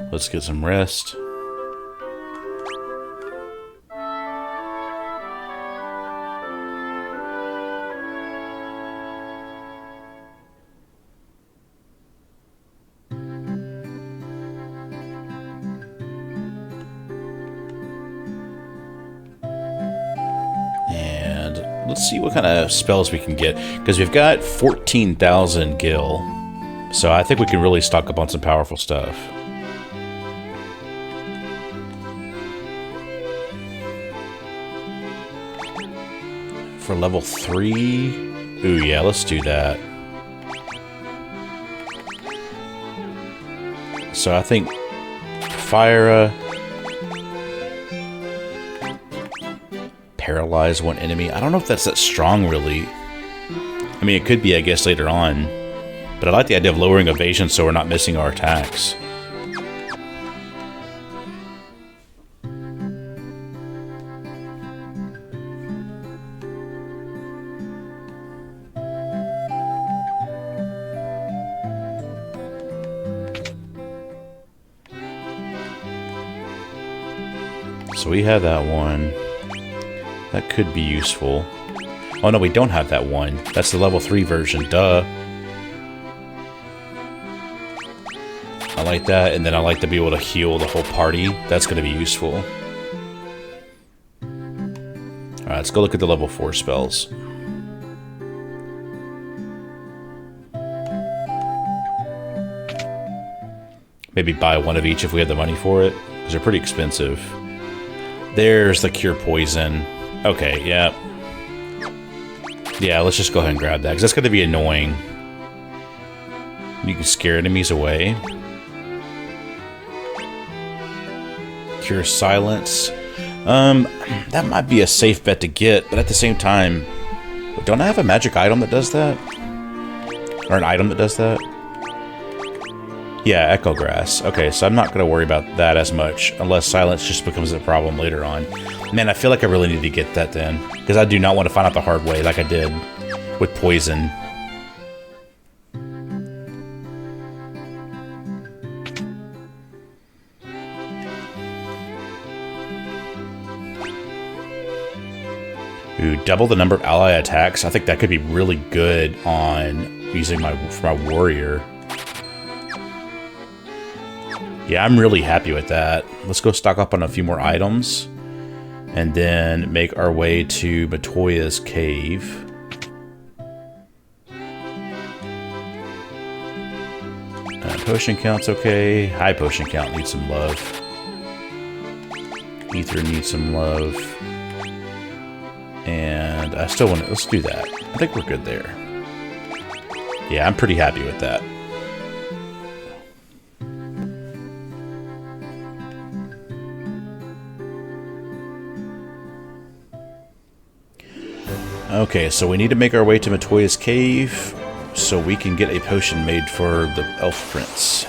let's get some rest. And let's see what kind of spells we can get, because we've got 14,000 gil. So I think we can really stock up on some powerful stuff. For level 3? Ooh, yeah, let's do that. So I think Fire, paralyze one enemy. I don't know if that's that strong, really. I mean, it could be, I guess, later on. But I like the idea of lowering evasion so we're not missing our attacks. So we have that one. That could be useful. Oh no, we don't have that one. That's the level 3 version, duh. I like that, and then I like to be able to heal the whole party. That's going to be useful. Alright, let's go look at the level 4 spells. Maybe buy one of each if we have the money for it, because they're pretty expensive. There's the Cure Poison. Okay, yeah. Yeah, let's just go ahead and grab that, because that's going to be annoying. You can scare enemies away. Cure Silence. That might be a safe bet to get, but at the same time... Don't I have a magic item that does that? Or an item that does that? Yeah, Echo Grass. Okay, so I'm not going to worry about that as much, unless Silence just becomes a problem later on. Man, I feel like I really need to get that then, because I do not want to find out the hard way like I did with Poison. Ooh, double the number of ally attacks. I think that could be really good on using for my warrior. Yeah, I'm really happy with that. Let's go stock up on a few more items. And then make our way to Matoya's cave. Potion count's okay. High potion count needs some love. Ether needs some love. And I still want to... Let's do that. I think we're good there. Yeah, I'm pretty happy with that. Okay, so we need to make our way to Matoya's cave so we can get a potion made for the Elf Prince.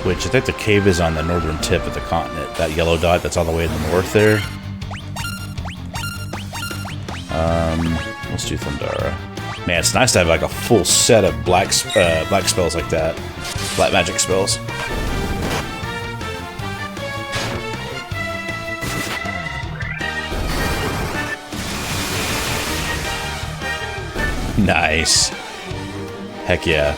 Which I think the cave is on the northern tip of the continent. That yellow dot that's all the way in the north there. Let's do Thundara. Man, it's nice to have like a full set of black spells like that. Black magic spells. Nice. Heck yeah.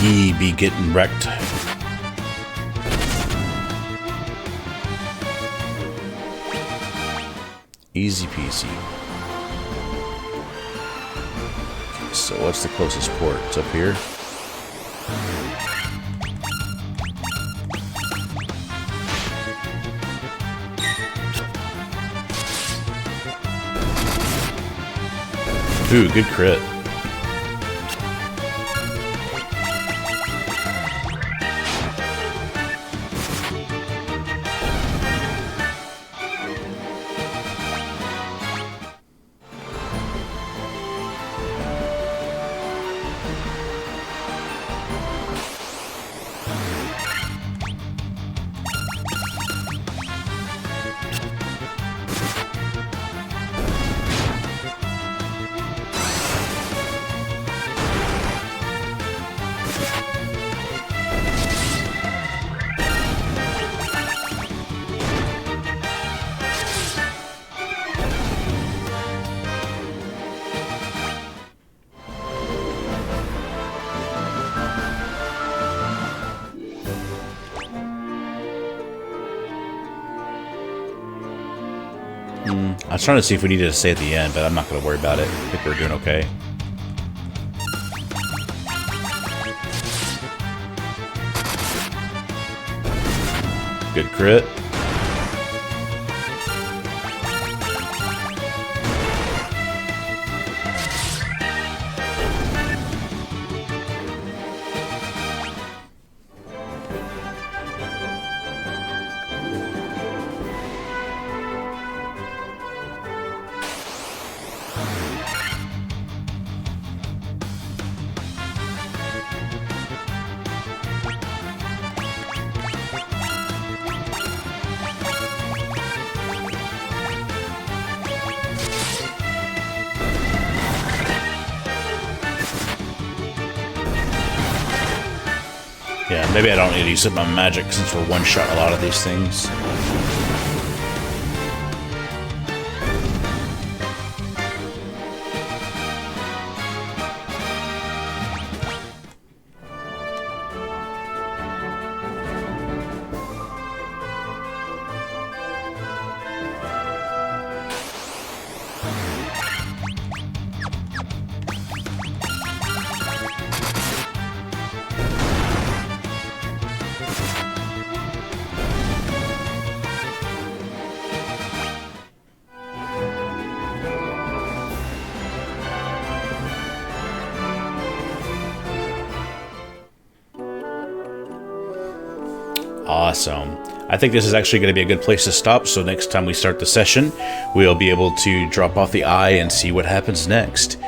Ye be getting wrecked. Easy peasy. Okay, so what's the closest port? It's up here. Ooh, good crit. I was trying to see if we needed to stay at the end, but I'm not going to worry about it. I think we're doing okay. Good crit. Yeah, maybe I don't need to use up my magic since we're one-shot a lot of these things. Awesome. I think this is actually going to be a good place to stop, so next time we start the session, we'll be able to drop off the eye and see what happens next.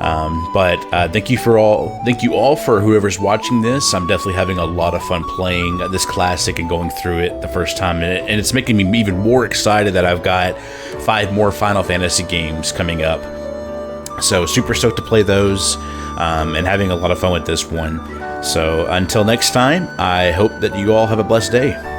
Thank you all for whoever's watching this. I'm definitely having a lot of fun playing this classic and going through it the first time, and it's making me even more excited that I've got 5 more Final Fantasy games coming up. So super stoked to play those, and having a lot of fun with this one. So until next time, I hope that you all have a blessed day.